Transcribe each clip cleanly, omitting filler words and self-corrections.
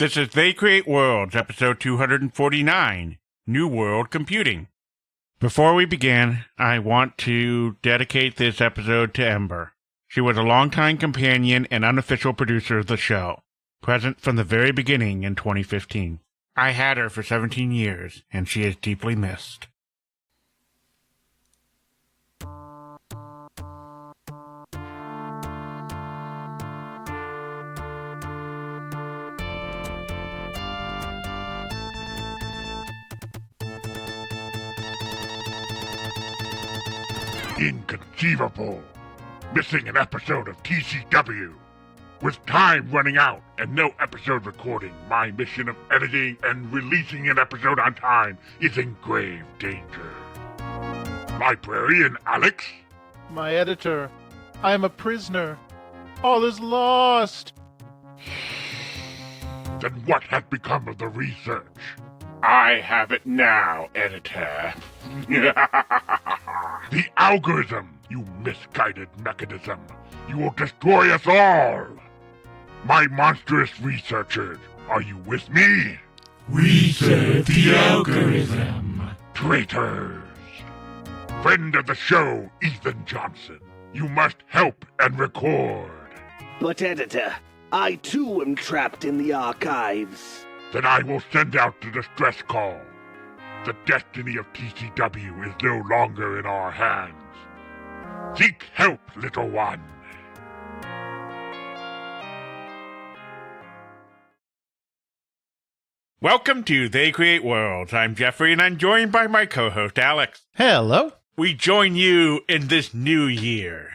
This is They Create Worlds, episode 249, New World Computing. Before we begin, I want to dedicate this episode to Ember. She was a longtime companion and unofficial producer of the show, present from the very beginning in 2015. I had her for 17 years, and she is deeply missed. Inconceivable! Missing an episode of TCW. With time running out and no episode recording, my mission of editing and releasing an episode on time is in grave danger. Librarian Alex? My editor, I am a prisoner. All is lost. Then what has become of the research? I have it now, editor. The algorithm, you misguided mechanism. You will destroy us all. My monstrous researchers, are you with me? Reset the algorithm. Traitors. Friend of the show, Ethan Johnson. You must help and record. But editor, I too am trapped in the archives. Then I will send out the distress call. The destiny of TCW is no longer in our hands. Seek help, little one. Welcome to They Create Worlds. I'm Jeffrey, and I'm joined by my co-host, Alex. Hello. We join you in this new year.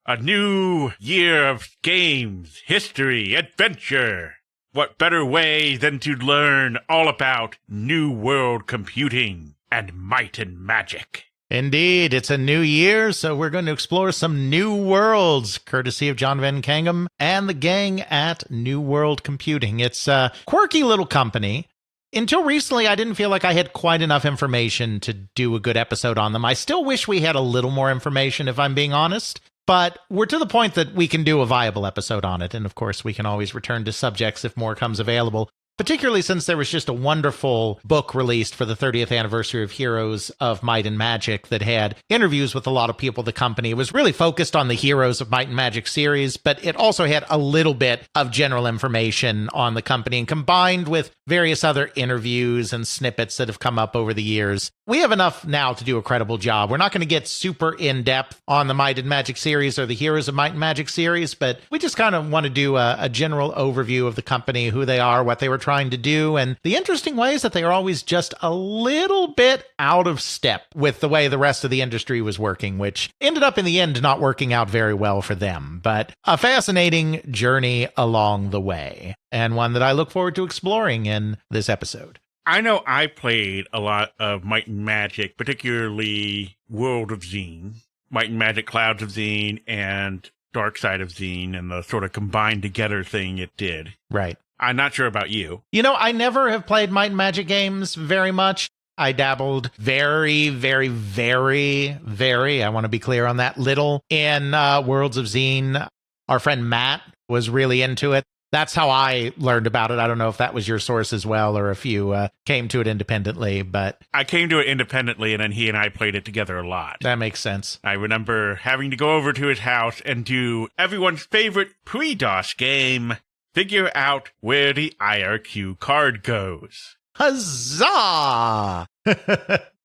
A new year of games, history, adventure. What better way than to learn all about New World Computing and might and magic? Indeed, it's a new year, so we're going to explore some new worlds, courtesy of Jon Van Caneghem and the gang at New World Computing. It's a quirky little company. Until recently, I didn't feel like I had quite enough information to do a good episode on them. I still wish we had a little more information, if I'm being honest. But we're to the point that we can do a viable episode on it. And of course, we can always return to subjects if more comes available, particularly since there was just a wonderful book released for the 30th anniversary of Heroes of Might and Magic that had interviews with a lot of people at the company. It was really focused on the Heroes of Might and Magic series, but it also had a little bit of general information on the company and combined with various other interviews and snippets that have come up over the years. We have enough now to do a credible job. We're not going to get super in-depth on the Might and Magic series or the Heroes of Might and Magic series, but we just kind of want to do a general overview of the company, who they are, what they were trying to do, and the interesting ways that they are always just a little bit out of step with the way the rest of the industry was working, which ended up in the end not working out very well for them. But a fascinating journey along the way, and one that I look forward to exploring in this episode. I know I played a lot of Might and Magic, particularly World of Zine, Might and Magic Clouds of Zine, and Dark Side of Zine, and the sort of combined together thing it did. Right. I'm not sure about you. You know, I never have played Might and Magic games very much. I dabbled very, I want to be clear on that, little in Worlds of Zine. Our friend Matt was really into it. That's how I learned about it. I don't know if that was your source as well, or if you came to it independently, but I came to it independently, and then he and I played it together a lot. That makes sense. I remember having to go over to his house and do everyone's favorite pre-DOS game, figure out where the IRQ card goes. Huzzah!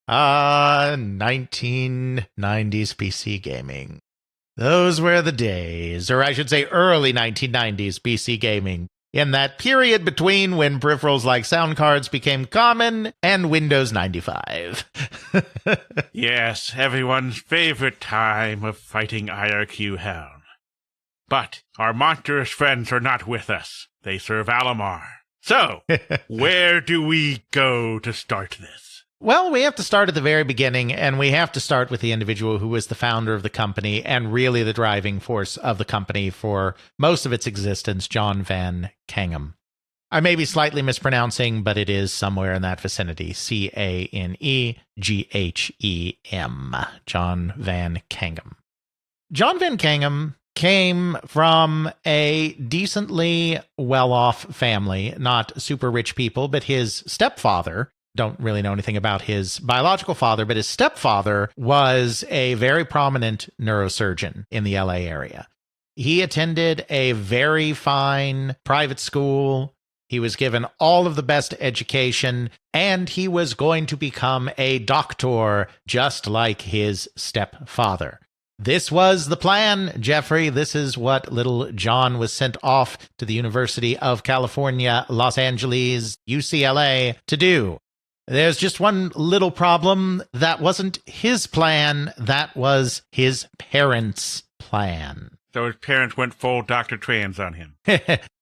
1990s PC gaming. Those were the days, or I should say early 1990s PC gaming, in that period between when peripherals like sound cards became common and Windows 95. Yes, everyone's favorite time of fighting IRQ hell. But our monstrous friends are not with us. They serve Alamar. So, where do we go to start this? Well, we have to start at the very beginning, and we have to start with the individual who was the founder of the company and really the driving force of the company for most of its existence, Jon Van Caneghem. I may be slightly mispronouncing, but it is somewhere in that vicinity. Caneghem. Jon Van Caneghem. Jon Van Caneghem came from a decently well-off family, not super rich people, but his stepfather, don't really know anything about his biological father, but his stepfather was a very prominent neurosurgeon in the LA area. He attended a very fine private school. He was given all of the best education, and he was going to become a doctor just like his stepfather. This was the plan, Jeffrey. This is what little John was sent off to the University of California, Los Angeles, UCLA, to do. There's just one little problem. That wasn't his plan. That was his parents' plan. So his parents went full Dr. Trans on him.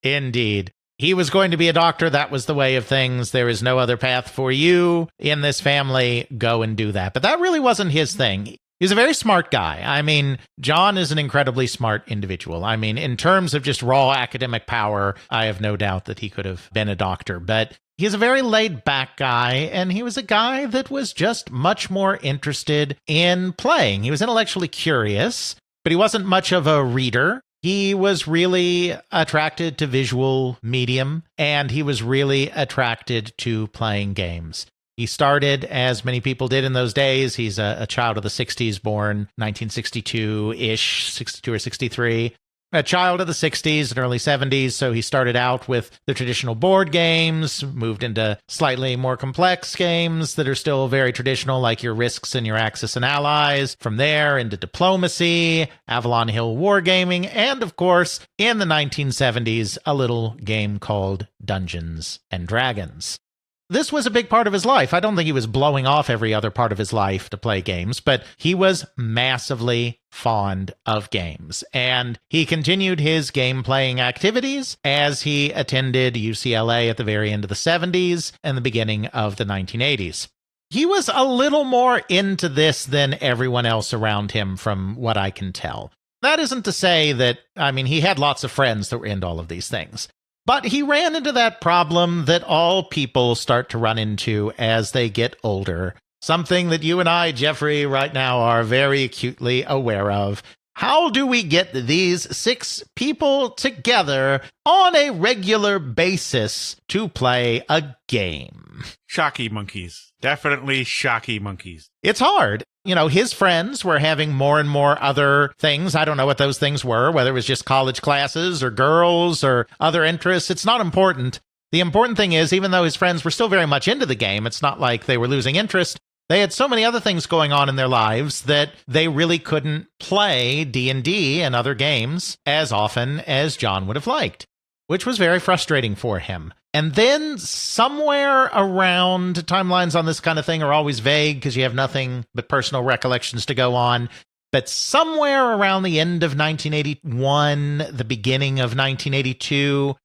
Indeed. He was going to be a doctor. That was the way of things. There is no other path for you in this family. Go and do that. But that really wasn't his thing. He's a very smart guy. I mean, John is an incredibly smart individual. I mean, in terms of just raw academic power, I have no doubt that he could have been a doctor. But he's a very laid-back guy, and he was a guy that was just much more interested in playing. He was intellectually curious, but he wasn't much of a reader. He was really attracted to visual medium, and he was really attracted to playing games. He started, as many people did in those days, he's a child of the 60s, born 1962-ish, 62 or 63. A child of the 60s and early 70s, so he started out with the traditional board games, moved into slightly more complex games that are still very traditional, like your Risks and your Axis and Allies. From there into diplomacy, Avalon Hill wargaming, and of course, in the 1970s, a little game called Dungeons and Dragons. This was a big part of his life. I don't think he was blowing off every other part of his life to play games, but he was massively fond of games. And he continued his game-playing activities as he attended UCLA at the very end of the 70s and the beginning of the 1980s. He was a little more into this than everyone else around him, from what I can tell. That isn't to say that, he had lots of friends that were into all of these things. But he ran into that problem that all people start to run into as they get older. Something that you and I, Jeffrey, right now are very acutely aware of. How do we get these 6 people together on a regular basis to play a game? Shocky monkeys. Definitely shocky monkeys. It's hard. His friends were having more and more other things. I don't know what those things were, whether it was just college classes or girls or other interests. It's not important. The important thing is, even though his friends were still very much into the game, it's not like they were losing interest. They had so many other things going on in their lives that they really couldn't play D&D and other games as often as John would have liked, which was very frustrating for him. And then somewhere around, timelines on this kind of thing are always vague because you have nothing but personal recollections to go on. But somewhere around the end of 1981, the beginning of 1982,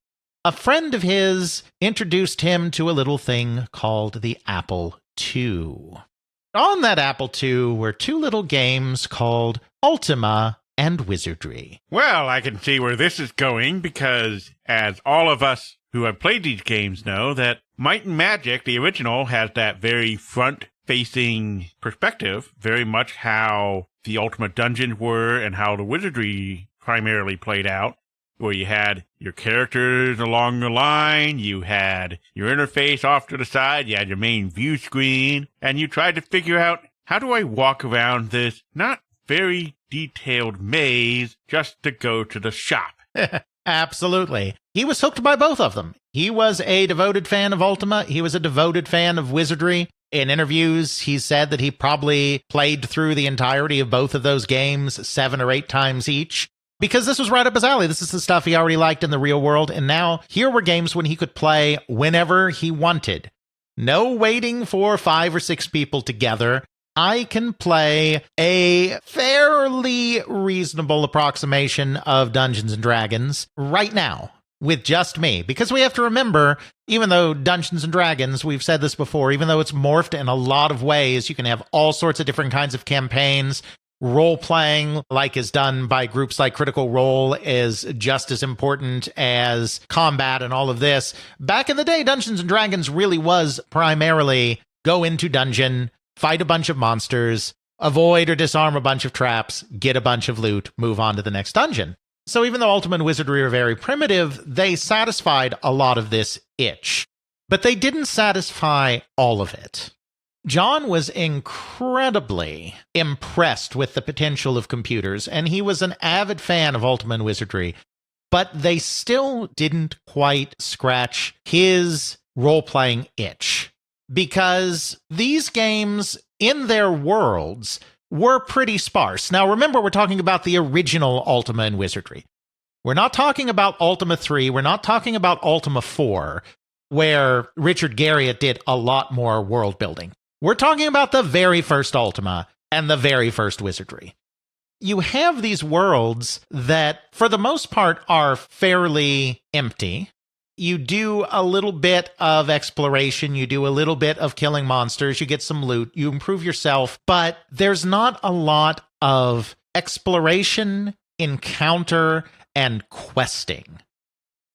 a friend of his introduced him to a little thing called the Apple II. On that Apple II were 2 little games called Ultima and Wizardry. Well, I can see where this is going because, as all of us who have played these games know, that Might and Magic, the original, has that very front-facing perspective, very much how the Ultimate Dungeons were and how the Wizardry primarily played out, where you had your characters along the line, you had your interface off to the side, you had your main view screen, and you tried to figure out, how do I walk around this not very detailed maze just to go to the shop? Absolutely. He was hooked by both of them. He was a devoted fan of Ultima. He was a devoted fan of Wizardry. In interviews, he said that he probably played through the entirety of both of those games 7 or 8 times each, because this was right up his alley. This is the stuff he already liked in the real world. And now here were games when he could play whenever he wanted. No waiting for 5 or 6 people together. I can play a fairly reasonable approximation of Dungeons and Dragons right now with just me. Because we have to remember, even though Dungeons and Dragons, we've said this before, even though it's morphed in a lot of ways, you can have all sorts of different kinds of campaigns. Role-playing, like is done by groups like Critical Role, is just as important as combat and all of this. Back in the day, Dungeons and Dragons really was primarily go into dungeon, fight a bunch of monsters, avoid or disarm a bunch of traps, get a bunch of loot, move on to the next dungeon. So even though Ultima and Wizardry are very primitive, they satisfied a lot of this itch. But they didn't satisfy all of it. Jon was incredibly impressed with the potential of computers, and he was an avid fan of Ultima and Wizardry, but they still didn't quite scratch his role-playing itch. Because these games, in their worlds, were pretty sparse. Now remember, we're talking about the original Ultima and Wizardry. We're not talking about Ultima 3, we're not talking about Ultima 4, where Richard Garriott did a lot more world building. We're talking about the very first Ultima and the very first Wizardry. You have these worlds that, for the most part, are fairly empty. You do a little bit of exploration, you do a little bit of killing monsters, you get some loot, you improve yourself, but there's not a lot of exploration, encounter, and questing.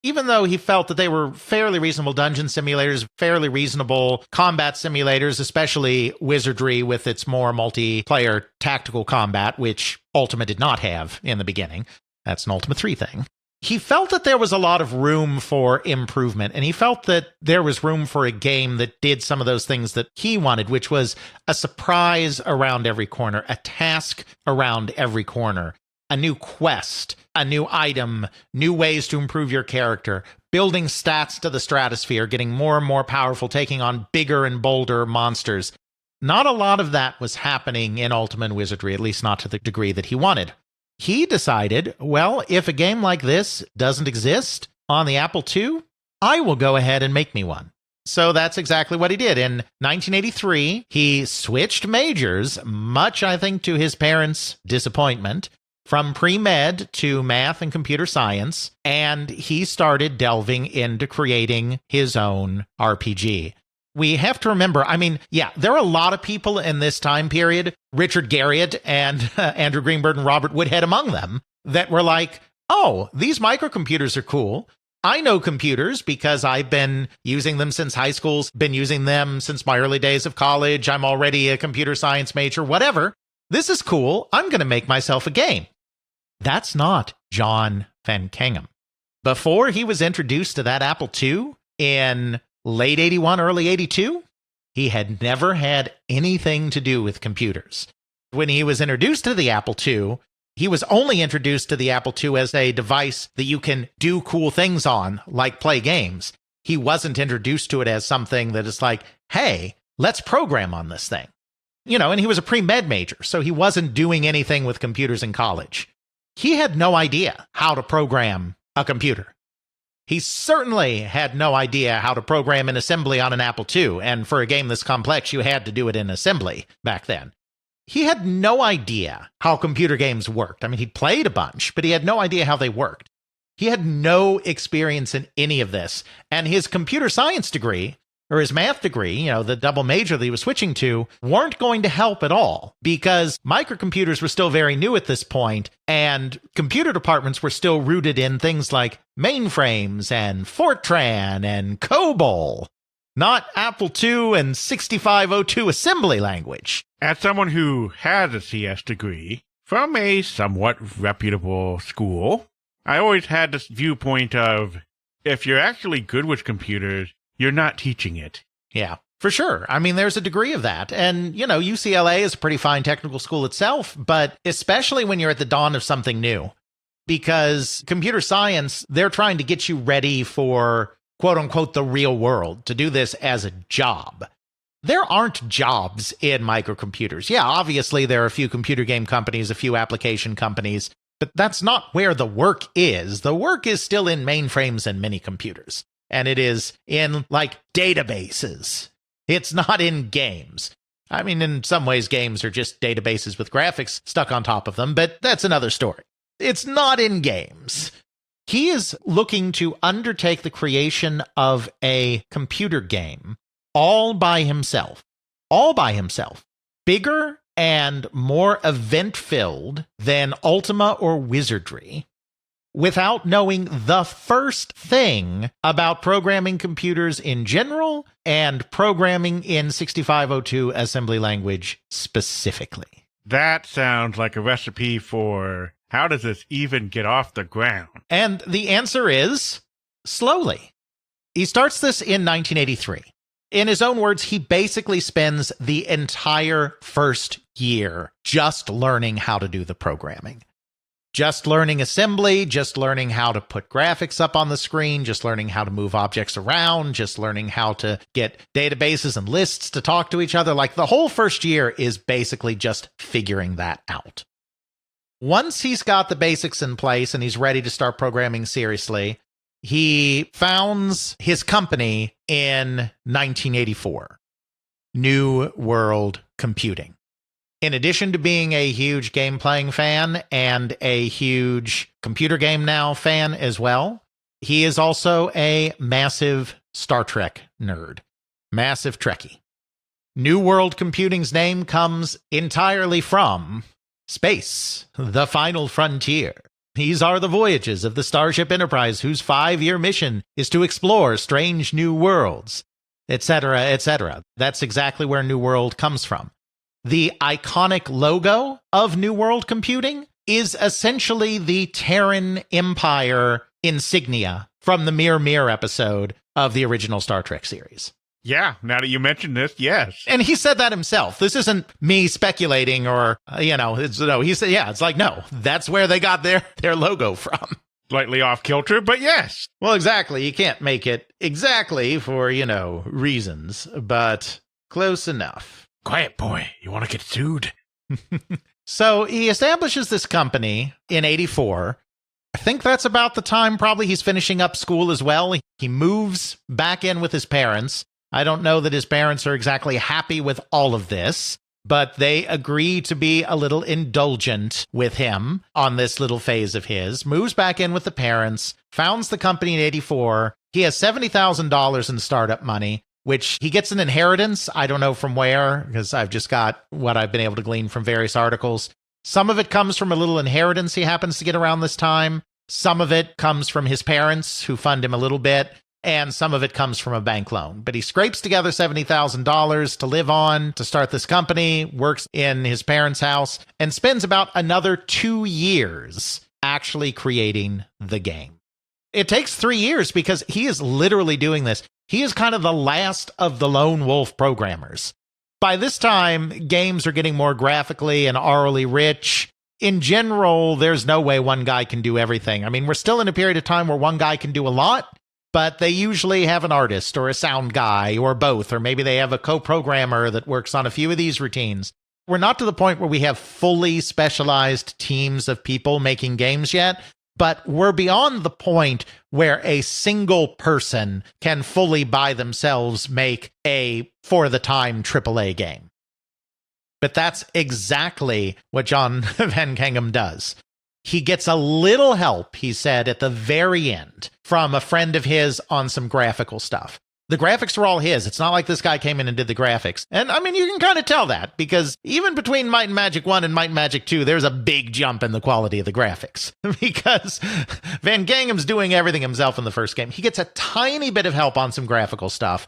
Even though he felt that they were fairly reasonable dungeon simulators, fairly reasonable combat simulators, especially Wizardry with its more multiplayer tactical combat, which Ultima did not have in the beginning. That's an Ultima 3 thing. He felt that there was a lot of room for improvement, and he felt that there was room for a game that did some of those things that he wanted, which was a surprise around every corner, a task around every corner, a new quest, a new item, new ways to improve your character, building stats to the stratosphere, getting more and more powerful, taking on bigger and bolder monsters. Not a lot of that was happening in Ultima and Wizardry, at least not to the degree that he wanted. He decided, well, if a game like this doesn't exist on the Apple II, I will go ahead and make me one. So that's exactly what he did. In 1983, he switched majors, much, I think, to his parents' disappointment, from pre-med to math and computer science, and he started delving into creating his own RPG. We have to remember, there are a lot of people in this time period, Richard Garriott and Andrew Greenberg and Robert Woodhead among them, that were like, oh, these microcomputers are cool. I know computers because I've been using them since high school, been using them since my early days of college. I'm already a computer science major, whatever. This is cool. I'm going to make myself a game. That's not Jon Van Caneghem. Before he was introduced to that Apple II in late 81, early 82, he had never had anything to do with computers. When he was introduced to the Apple II, he was only introduced to the Apple II as a device that you can do cool things on, like play games. He wasn't introduced to it as something that is like, hey, let's program on this thing. And he was a pre-med major, so he wasn't doing anything with computers in college. He had no idea how to program a computer. He certainly had no idea how to program in assembly on an Apple II, and for a game this complex, you had to do it in assembly back then. He had no idea how computer games worked. He'd played a bunch, but he had no idea how they worked. He had no experience in any of this, and his computer science degree, or his math degree, the double major that he was switching to, weren't going to help at all because microcomputers were still very new at this point, and computer departments were still rooted in things like mainframes and Fortran and COBOL, not Apple II and 6502 assembly language. As someone who has a CS degree from a somewhat reputable school, I always had this viewpoint of, if you're actually good with computers, you're not teaching it. Yeah, for sure. There's a degree of that. And, UCLA is a pretty fine technical school itself, but especially when you're at the dawn of something new. Because computer science, they're trying to get you ready for, quote unquote, the real world, to do this as a job. There aren't jobs in microcomputers. Yeah, obviously there are a few computer game companies, a few application companies, but that's not where the work is. The work is still in mainframes and mini computers. And it is in, databases. It's not in games. In some ways, games are just databases with graphics stuck on top of them, but that's another story. It's not in games. He is looking to undertake the creation of a computer game all by himself. All by himself. Bigger and more event-filled than Ultima or Wizardry, without knowing the first thing about programming computers in general and programming in 6502 assembly language specifically. That sounds like a recipe for How does this even get off the ground? And the answer is slowly. He starts this in 1983. In his own words, he basically spends the entire first year just learning how to do the programming. Just learning assembly, just learning how to put graphics up on the screen, just learning how to move objects around, just learning how to get databases and lists to talk to each other. Like the whole first year is basically just figuring that out. Once he's got the basics in place and he's ready to start programming seriously, he founds his company in 1984, New World Computing. In addition to being a huge game-playing fan and a huge computer game now fan as well, he is also a massive Star Trek nerd. Massive Trekkie. New World Computing's name comes entirely from space, the final frontier. These are the voyages of the Starship Enterprise, whose 5-year mission is to explore strange new worlds, etc., etc. That's exactly where New World comes from. The iconic logo of New World Computing is essentially the Terran Empire insignia from the Mir episode of the original Star Trek series. Yeah, now that you mention this, yes. And he said that himself. This isn't me speculating or, he said, yeah, it's like, no, that's where they got their logo from. Slightly off kilter, but yes. Well, exactly. You can't make it exactly for, reasons, but close enough. Quiet, boy. You want to get sued? So he establishes this company in 84. I think that's about the time probably he's finishing up school as well. He moves back in with his parents. I don't know that his parents are exactly happy with all of this, but they agree to be a little indulgent with him on this little phase of his. Moves back in with the parents, founds the company in 84. He has $70,000 in startup money, which he gets an inheritance. I don't know from where, because I've just got what I've been able to glean from various articles. Some of it comes from a little inheritance he happens to get around this time. Some of it comes from his parents, who fund him a little bit. And some of it comes from a bank loan. But he scrapes together $70,000 to live on, to start this company, works in his parents' house, and spends about another 2 years actually creating the game. It takes 3 years because he is literally doing this. He is kind of the last of the lone wolf programmers. By this time, games are getting more graphically and orally rich. In general, there's no way one guy can do everything. I mean, we're still in a period of time where one guy can do a lot, but they usually have an artist or a sound guy or both, or maybe they have a co-programmer that works on a few of these routines. We're not to the point where we have fully specialized teams of people making games yet, but we're beyond the point where a single person can fully by themselves make a, for the time, AAA game. But that's exactly what Jon Van Caneghem does. He gets a little help, he said, at the very end from a friend of his on some graphical stuff. The graphics were all his. It's not like this guy came in and did the graphics. And I mean, you can kind of tell that because even between Might and Magic 1 and Might and Magic 2, there's a big jump in the quality of the graphics because Van Canghem's doing everything himself in the first game. He gets a tiny bit of help on some graphical stuff.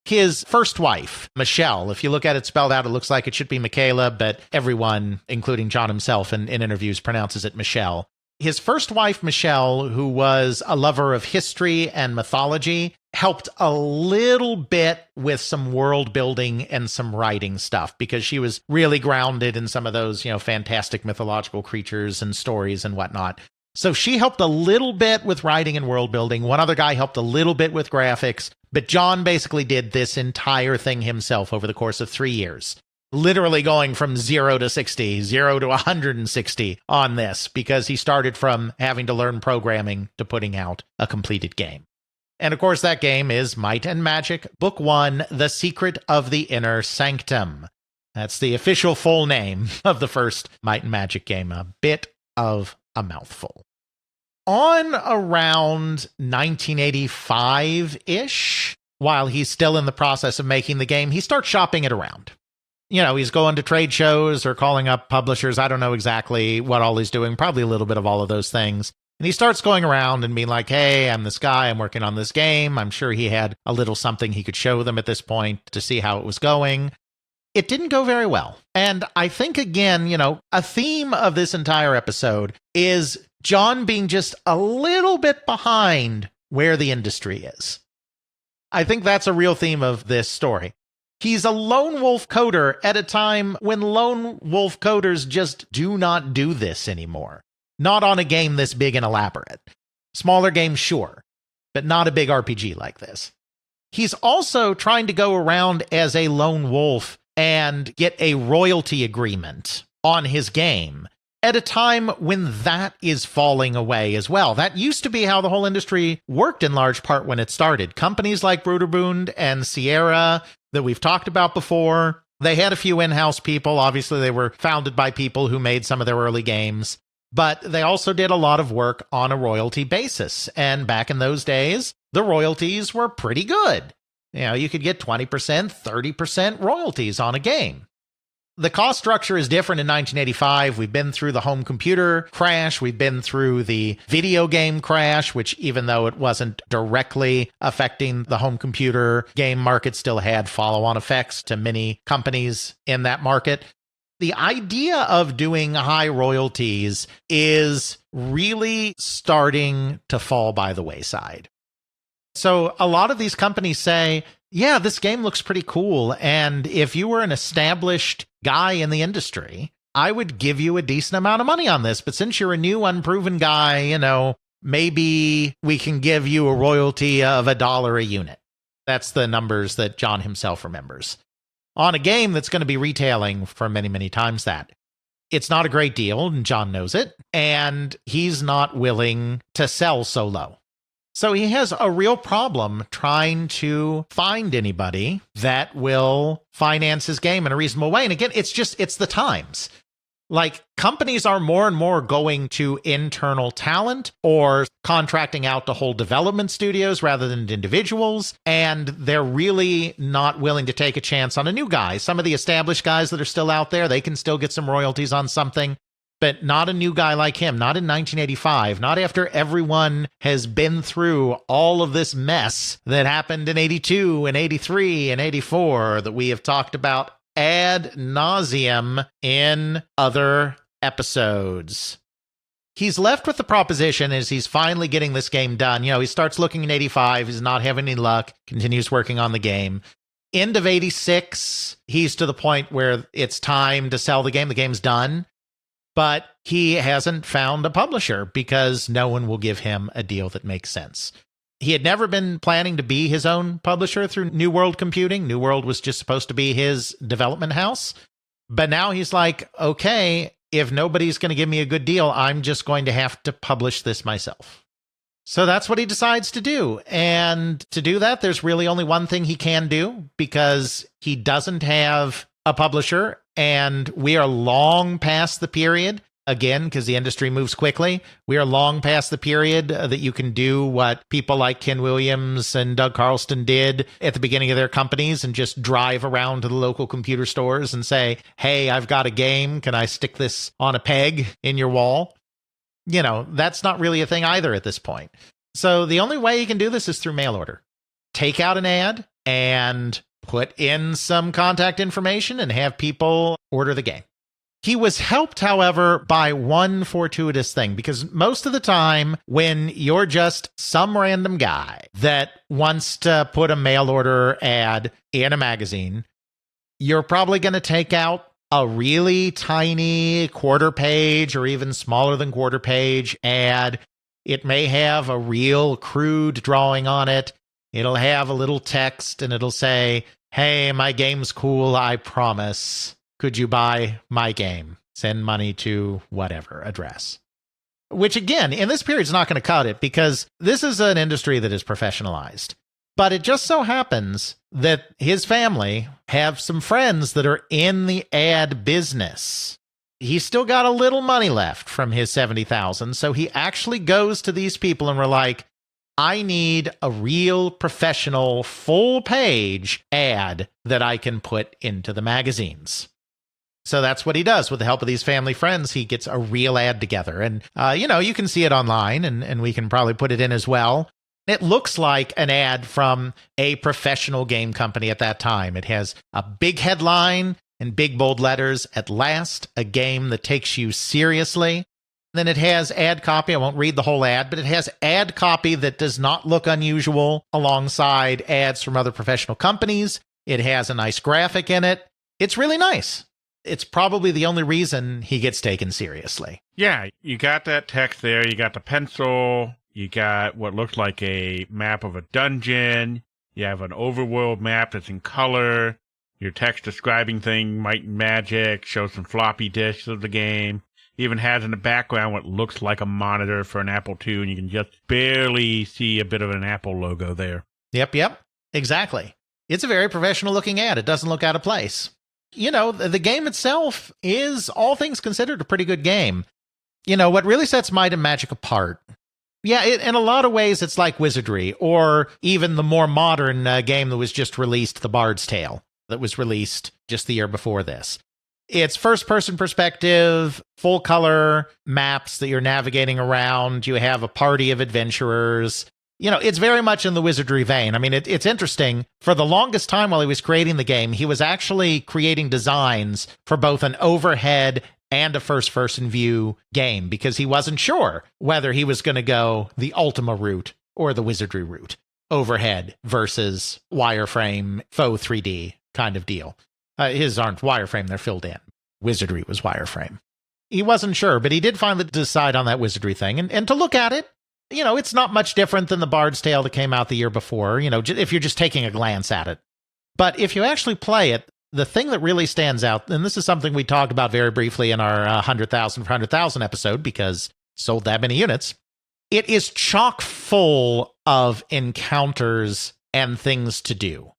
His first wife, Michelle, if you look at it spelled out, it looks like it should be Michaela, but everyone, including John himself in interviews, pronounces it Michelle. His first wife, Michelle, who was a lover of history and mythology, helped a little bit with some world building and some writing stuff because she was really grounded in some of those, fantastic mythological creatures and stories and whatnot. So she helped a little bit with writing and world building. One other guy helped a little bit with graphics, but John basically did this entire thing himself over the course of 3 years. Literally going from 0 to 60, 0 to 160 on this because he started from having to learn programming to putting out a completed game. And of course, that game is Might and Magic, Book 1, The Secret of the Inner Sanctum. That's the official full name of the first Might and Magic game. A bit of a mouthful. On around 1985-ish, while he's still in the process of making the game, he starts shopping it around. He's going to trade shows or calling up publishers. I don't know exactly what all he's doing, probably a little bit of all of those things. And he starts going around and being like, hey, I'm this guy, I'm working on this game. I'm sure he had a little something he could show them at this point to see how it was going. it didn't go very well. And I think, again, a theme of this entire episode is Jon being just a little bit behind where the industry is. I think that's a real theme of this story. He's a lone wolf coder at a time when lone wolf coders just do not do this anymore. Not on a game this big and elaborate. Smaller games, sure, but not a big RPG like this. He's also trying to go around as a lone wolf and get a royalty agreement on his game at a time when that is falling away as well. That used to be how the whole industry worked in large part when it started. Companies like Bruderbund and Sierra that we've talked about before, they had a few in-house people. Obviously, they were founded by people who made some of their early games, but they also did a lot of work on a royalty basis. And back in those days, the royalties were pretty good. You could get 20%, 30% royalties on a game. The cost structure is different in 1985. We've been through the home computer crash. We've been through the video game crash, which even though it wasn't directly affecting the home computer game market, still had follow-on effects to many companies in that market. The idea of doing high royalties is really starting to fall by the wayside. So a lot of these companies say, yeah, this game looks pretty cool, and if you were an established guy in the industry, I would give you a decent amount of money on this, but since you're a new, unproven guy, maybe we can give you a royalty of $1 a unit. That's the numbers that Jon himself remembers. On a game that's going to be retailing for many, many times that. It's not a great deal, and Jon knows it, and he's not willing to sell so low. So he has a real problem trying to find anybody that will finance his game in a reasonable way. And again, it's the times. Like, companies are more and more going to internal talent or contracting out to whole development studios rather than individuals. And they're really not willing to take a chance on a new guy. Some of the established guys that are still out there, they can still get some royalties on something. But not a new guy like him, not in 1985, not after everyone has been through all of this mess that happened in 82 and 83 and 84 that we have talked about ad nauseum in other episodes. He's left with the proposition as he's finally getting this game done. He starts looking in 85, he's not having any luck, continues working on the game. End of 86, he's to the point where it's time to sell the game. The game's done. But he hasn't found a publisher because no one will give him a deal that makes sense. He had never been planning to be his own publisher through New World Computing. New World was just supposed to be his development house. But now he's like, okay, if nobody's going to give me a good deal, I'm just going to have to publish this myself. So that's what he decides to do. And to do that, there's really only one thing he can do because he doesn't have a publisher. And we are long past the period, again, because the industry moves quickly. We are long past the period that you can do what people like Ken Williams and Doug Carlston did at the beginning of their companies and just drive around to the local computer stores and say, hey, I've got a game. Can I stick this on a peg in your wall? That's not really a thing either at this point. So the only way you can do this is through mail order. Take out an ad and put in some contact information and have people order the game. He was helped, however, by one fortuitous thing, because most of the time when you're just some random guy that wants to put a mail order ad in a magazine, you're probably going to take out a really tiny quarter page or even smaller than quarter page ad. It may have a real crude drawing on it. It'll have a little text and it'll say, hey, my game's cool, I promise. Could you buy my game? Send money to whatever address. Which again, in this period is not going to cut it because this is an industry that is professionalized. But it just so happens that his family have some friends that are in the ad business. He's still got a little money left from his $70,000, so he actually goes to these people and we're like, I need a real professional full-page ad that I can put into the magazines. So that's what he does. With the help of these family friends, he gets a real ad together. And, you can see it online, and we can probably put it in as well. It looks like an ad from a professional game company at that time. It has a big headline. in big bold letters, at last, a game that takes you seriously. Then it has ad copy. I won't read the whole ad, but it has ad copy that does not look unusual alongside ads from other professional companies. It has a nice graphic in it. It's really nice. It's probably the only reason he gets taken seriously. Yeah, you got that text there. You got the pencil. You got what looks like a map of a dungeon. You have an overworld map that's in color. Your text describing thing, Might and Magic, shows some floppy disks of the game. Even has in the background what looks like a monitor for an Apple II, and you can just barely see a bit of an Apple logo there. Yep, exactly. It's a very professional-looking ad. It doesn't look out of place. You know, the game itself is, all things considered, a pretty good game. You know, what really sets Might and Magic apart, yeah, in a lot of ways, it's like Wizardry, or even the more modern game that was just released, The Bard's Tale, that was released just the year before this. It's first-person perspective, full-color maps that you're navigating around. You have a party of adventurers. You know, it's very much in the Wizardry vein. I mean, it's interesting. For the longest time while he was creating the game, he was actually creating designs for both an overhead and a first-person view game because he wasn't sure whether he was going to go the Ultima route or the Wizardry route. Overhead versus wireframe, faux 3D kind of deal. His aren't wireframe, they're filled in. Wizardry was wireframe. He wasn't sure, but he did finally decide on that Wizardry thing. And to look at it, you know, it's not much different than The Bard's Tale that came out the year before, you know, if you're just taking a glance at it. But if you actually play it, the thing that really stands out, and this is something we talked about very briefly in our 100,000 for 100,000 episode, because sold that many units, it is chock full of encounters and things to do.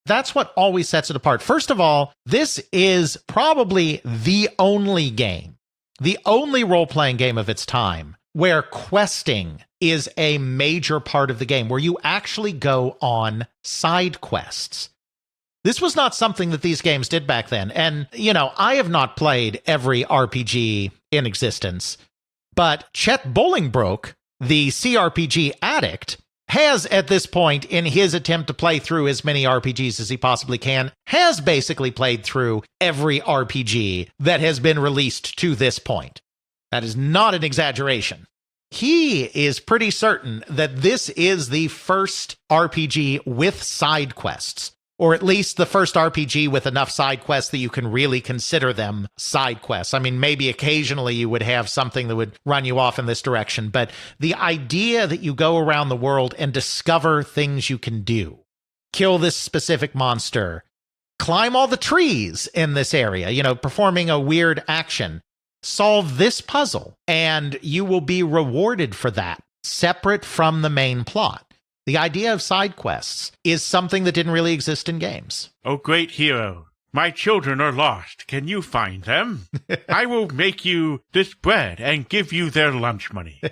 That's what always sets it apart. First of all, this is probably the only game, the only role-playing game of its time, where questing is a major part of the game, where you actually go on side quests. This was not something that these games did back then. And, you know, I have not played every RPG in existence, but Chet Bolingbroke, the CRPG addict, has at this point, in his attempt to play through as many RPGs as he possibly can, has basically played through every RPG that has been released to this point. That is not an exaggeration. He is pretty certain that this is the first RPG with side quests, or at least the first RPG with enough side quests that you can really consider them side quests. I mean, maybe occasionally you would have something that would run you off in this direction, but the idea that you go around the world and discover things you can do, kill this specific monster, climb all the trees in this area, you know, performing a weird action, solve this puzzle, and you will be rewarded for that, separate from the main plot. The idea of side quests is something that didn't really exist in games. Oh, great hero, my children are lost. Can you find them? I will make you this bread and give you their lunch money.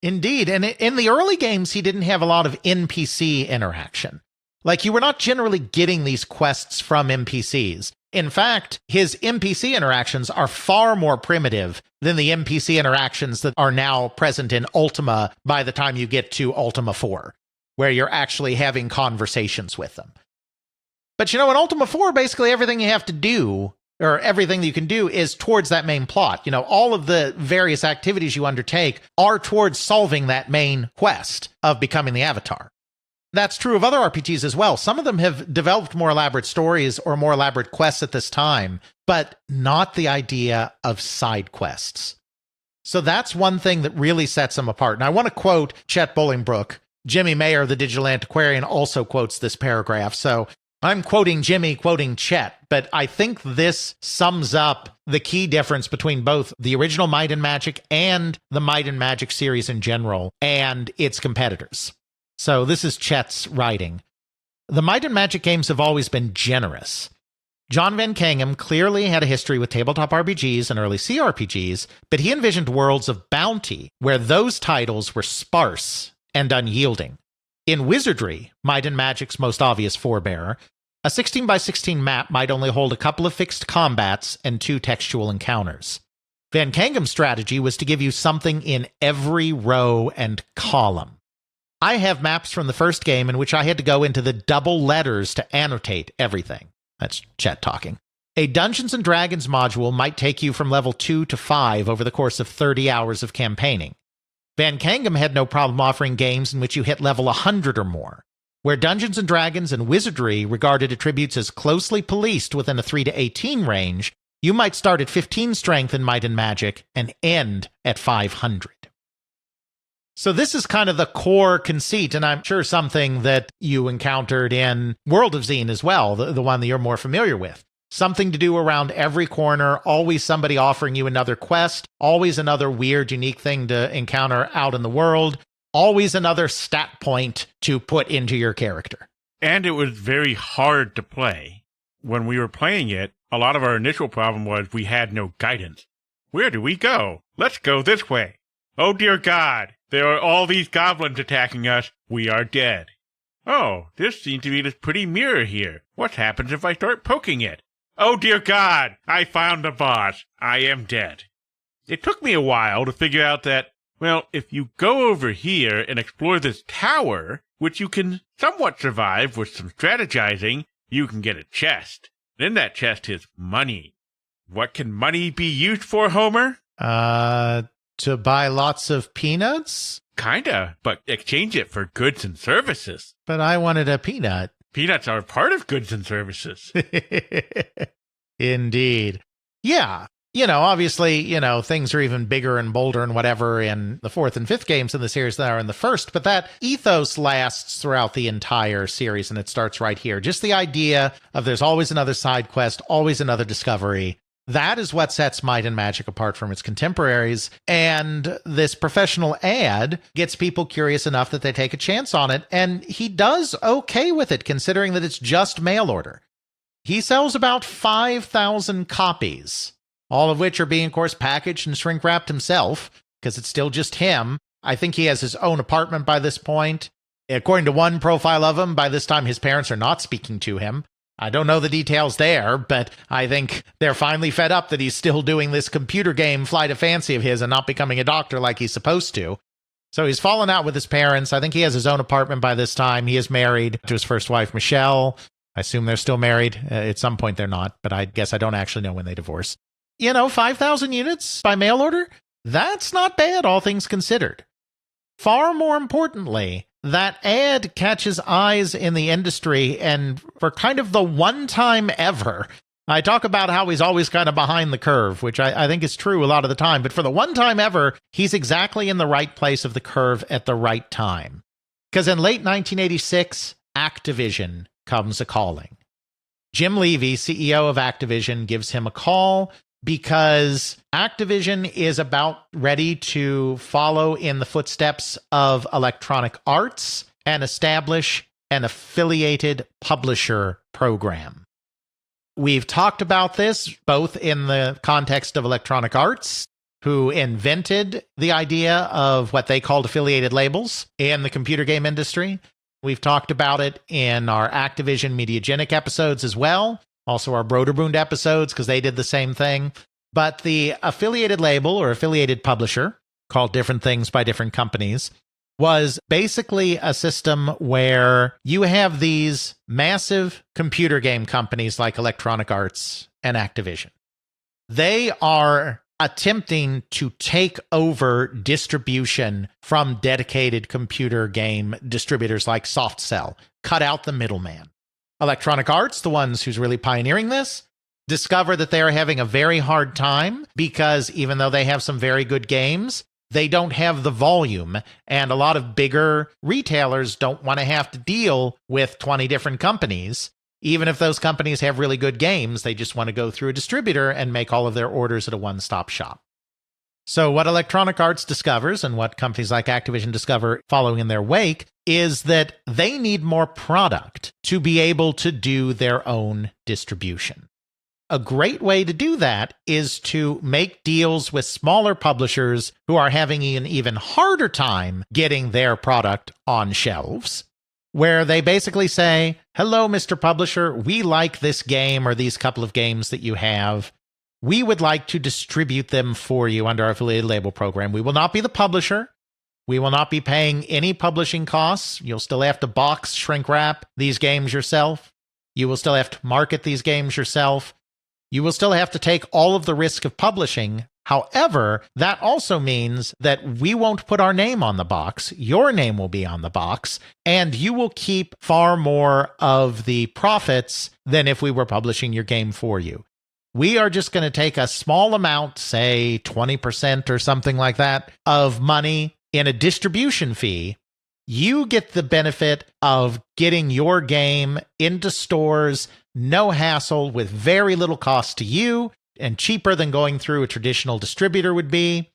Indeed, and in the early games, he didn't have a lot of NPC interaction. Like, you were not generally getting these quests from NPCs. In fact, his NPC interactions are far more primitive than the NPC interactions that are now present in Ultima by the time you get to Ultima 4. Where you're actually having conversations with them. But you know, in Ultima 4, basically everything you have to do, or everything that you can do, is towards that main plot. You know, all of the various activities you undertake are towards solving that main quest of becoming the Avatar. That's true of other RPGs as well. Some of them have developed more elaborate stories or more elaborate quests at this time, but not the idea of side quests. So that's one thing that really sets them apart. And I want to quote Chet Bolingbroke. Jimmy Mayer, the digital antiquarian, also quotes this paragraph. So I'm quoting Jimmy, quoting Chet, but I think this sums up the key difference between both the original Might and Magic and the Might and Magic series in general and its competitors. So this is Chet's writing. The Might and Magic games have always been generous. Jon Van Caneghem clearly had a history with tabletop RPGs and early CRPGs, but he envisioned worlds of bounty where those titles were sparse and unyielding. In Wizardry, Might and Magic's most obvious forebearer, a 16x16 map might only hold a couple of fixed combats and 2 textual encounters. Van Canghem's strategy was to give you something in every row and column. I have maps from the first game in which I had to go into the double letters to annotate everything. That's Chet talking. A Dungeons & Dragons module might take you from level 2 to 5 over the course of 30 hours of campaigning. Van Caneghem had no problem offering games in which you hit level 100 or more, where Dungeons & Dragons and Wizardry regarded attributes as closely policed within a 3 to 18 range. You might start at 15 strength in Might and Magic and end at 500. So this is kind of the core conceit, and I'm sure something that you encountered in World of Zine as well, the one that you're more familiar with. Something to do around every corner, always somebody offering you another quest, always another weird, unique thing to encounter out in the world, always another stat point to put into your character. And it was very hard to play. When we were playing it, a lot of our initial problem was we had no guidance. Where do we go? Let's go this way. Oh dear God, there are all these goblins attacking us. We are dead. Oh, this seems to be this pretty mirror here. What happens if I start poking it? Oh dear God, I found the boss. I am dead. It took me a while to figure out that, well, if you go over here and explore this tower, which you can somewhat survive with some strategizing, you can get a chest. And in that chest is money. What can money be used for, Homer? To buy lots of peanuts? Kinda, but exchange it for goods and services. But I wanted a peanut. Peanuts are part of goods and services. Indeed. Yeah. Obviously, things are even bigger and bolder and whatever in the fourth and fifth games in the series than are in the first, but that ethos lasts throughout the entire series, and it starts right here. Just the idea of there's always another side quest, always another discovery. That is what sets Might and Magic apart from its contemporaries, and this professional ad gets people curious enough that they take a chance on it, and he does okay with it, considering that it's just mail order. He sells about 5,000 copies, all of which are being, of course, packaged and shrink-wrapped himself, because it's still just him. I think he has his own apartment by this point. According to one profile of him, by this time his parents are not speaking to him. I don't know the details there, but I think they're finally fed up that he's still doing this computer game flight of fancy of his and not becoming a doctor like he's supposed to. So he's fallen out with his parents. I think he has his own apartment by this time. He is married to his first wife, Michelle. I assume they're still married. At some point they're not, but I guess I don't actually know when they divorce. 5,000 units by mail order? That's not bad, all things considered. Far more importantly, that ad catches eyes in the industry, and for kind of the one time ever, I talk about how he's always kind of behind the curve, which I think is true a lot of the time, but for the one time ever, he's exactly in the right place of the curve at the right time. Because in late 1986, Activision comes a-calling. Jim Levy, CEO of Activision, gives him a call because Activision is about ready to follow in the footsteps of Electronic Arts and establish an affiliated publisher program. We've talked about this both in the context of Electronic Arts, who invented the idea of what they called affiliated labels in the computer game industry. We've talked about it in our Activision Mediagenic episodes as well, also our Broderbund episodes, because they did the same thing. But the affiliated label or affiliated publisher, called different things by different companies, was basically a system where you have these massive computer game companies like Electronic Arts and Activision. They are attempting to take over distribution from dedicated computer game distributors like SoftCell, cut out the middleman. Electronic Arts, the ones who's really pioneering this, discover that they are having a very hard time because even though they have some very good games, they don't have the volume, and a lot of bigger retailers don't want to have to deal with 20 different companies. Even if those companies have really good games, they just want to go through a distributor and make all of their orders at a one-stop shop. So what Electronic Arts discovers, and what companies like Activision discover following in their wake, is that they need more product to be able to do their own distribution. A great way to do that is to make deals with smaller publishers who are having an even harder time getting their product on shelves, where they basically say, hello, Mr. Publisher, we like this game or these couple of games that you have. We would like to distribute them for you under our affiliated label program. We will not be the publisher. We will not be paying any publishing costs. You'll still have to box, shrink wrap these games yourself. You will still have to market these games yourself. You will still have to take all of the risk of publishing. However, that also means that we won't put our name on the box. Your name will be on the box, and you will keep far more of the profits than if we were publishing your game for you. We are just going to take a small amount, say 20% or something like that, of money in a distribution fee. You get the benefit of getting your game into stores, no hassle, with very little cost to you, and cheaper than going through a traditional distributor would be.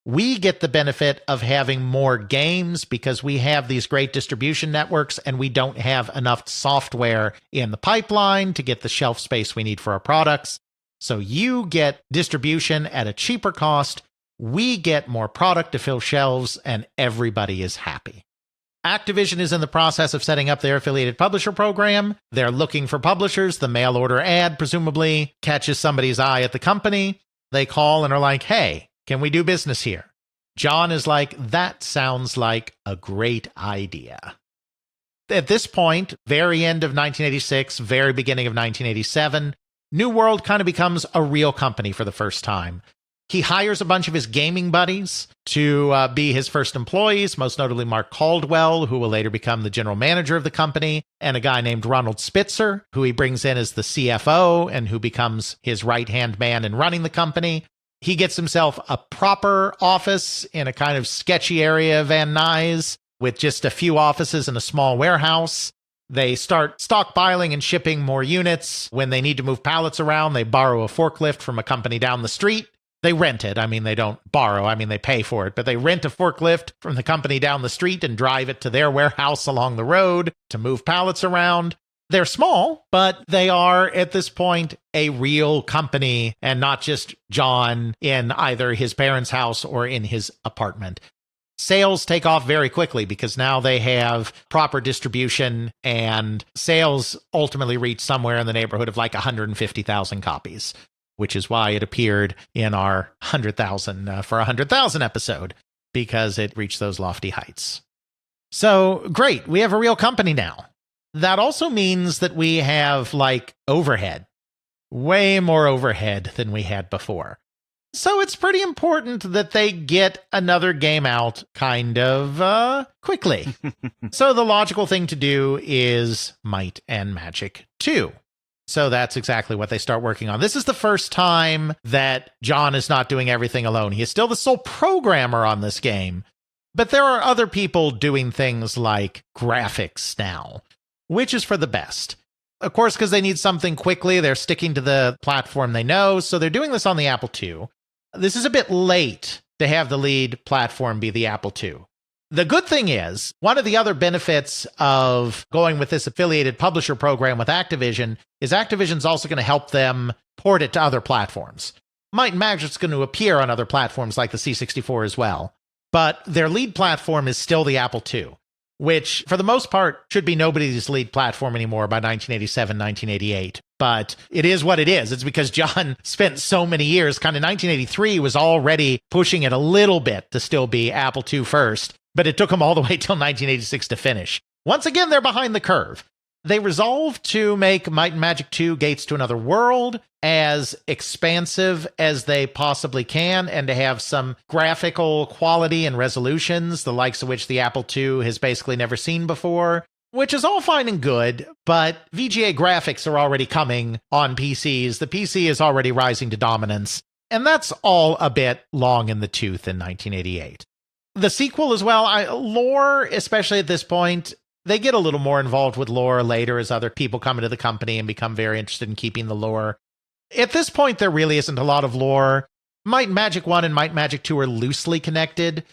We get the benefit of having more games because we have these great distribution networks and we don't have enough software in the pipeline to get the shelf space we need for our products. So you get distribution at a cheaper cost. We get more product to fill shelves, and everybody is happy. Activision is in the process of setting up their affiliated publisher program. They're looking for publishers. The mail order ad presumably catches somebody's eye at the company. They call and are like, hey, can we do business here? Jon is like, that sounds like a great idea. At this point, very end of 1986, very beginning of 1987, New World kind of becomes a real company for the first time. He hires a bunch of his gaming buddies to be his first employees, most notably Mark Caldwell, who will later become the general manager of the company, and a guy named Ronald Spitzer, who he brings in as the CFO and who becomes his right-hand man in running the company. He gets himself a proper office in a kind of sketchy area of Van Nuys with just a few offices and a small warehouse. They start stockpiling and shipping more units. When they need to move pallets around, they borrow a forklift from a company down the street. They rent it. I mean, they don't borrow. I mean, they pay for it. But they rent a forklift from the company down the street and drive it to their warehouse along the road to move pallets around. They're small, but they are, at this point, a real company and not just Jon in either his parents' house or in his apartment. Sales take off very quickly because now they have proper distribution, and sales ultimately reach somewhere in the neighborhood of like 150,000 copies, which is why it appeared in our 100,000 for 100,000 episode, because it reached those lofty heights. So great, we have a real company now. That also means that we have like overhead, way more overhead than we had before. So it's pretty important that they get another game out kind of quickly. So the logical thing to do is Might and Magic 2. So that's exactly what they start working on. This is the first time that Jon is not doing everything alone. He is still the sole programmer on this game, but there are other people doing things like graphics now, which is for the best. Of course, because they need something quickly, they're sticking to the platform they know, so they're doing this on the Apple II. This is a bit late to have the lead platform be the Apple II. The good thing is, one of the other benefits of going with this affiliated publisher program with Activision is Activision's also going to help them port it to other platforms. Might and Magic's going to appear on other platforms like the C64 as well, but their lead platform is still the Apple II, which for the most part should be nobody's lead platform anymore by 1987, 1988. But it is what it is. It's because Jon spent so many years, kind of 1983 was already pushing it a little bit to still be Apple II first, but it took him all the way till 1986 to finish. Once again, they're behind the curve. They resolved to make Might and Magic 2 Gates to Another World as expansive as they possibly can, and to have some graphical quality and resolutions, the likes of which the Apple II has basically never seen before, which is all fine and good, but VGA graphics are already coming on PCs. The PC is already rising to dominance, and that's all a bit long in the tooth in 1988. The sequel as well, lore, especially at this point, they get a little more involved with lore later as other people come into the company and become very interested in keeping the lore. At this point, there really isn't a lot of lore. Might and Magic 1 and Might and Magic 2 are loosely connected.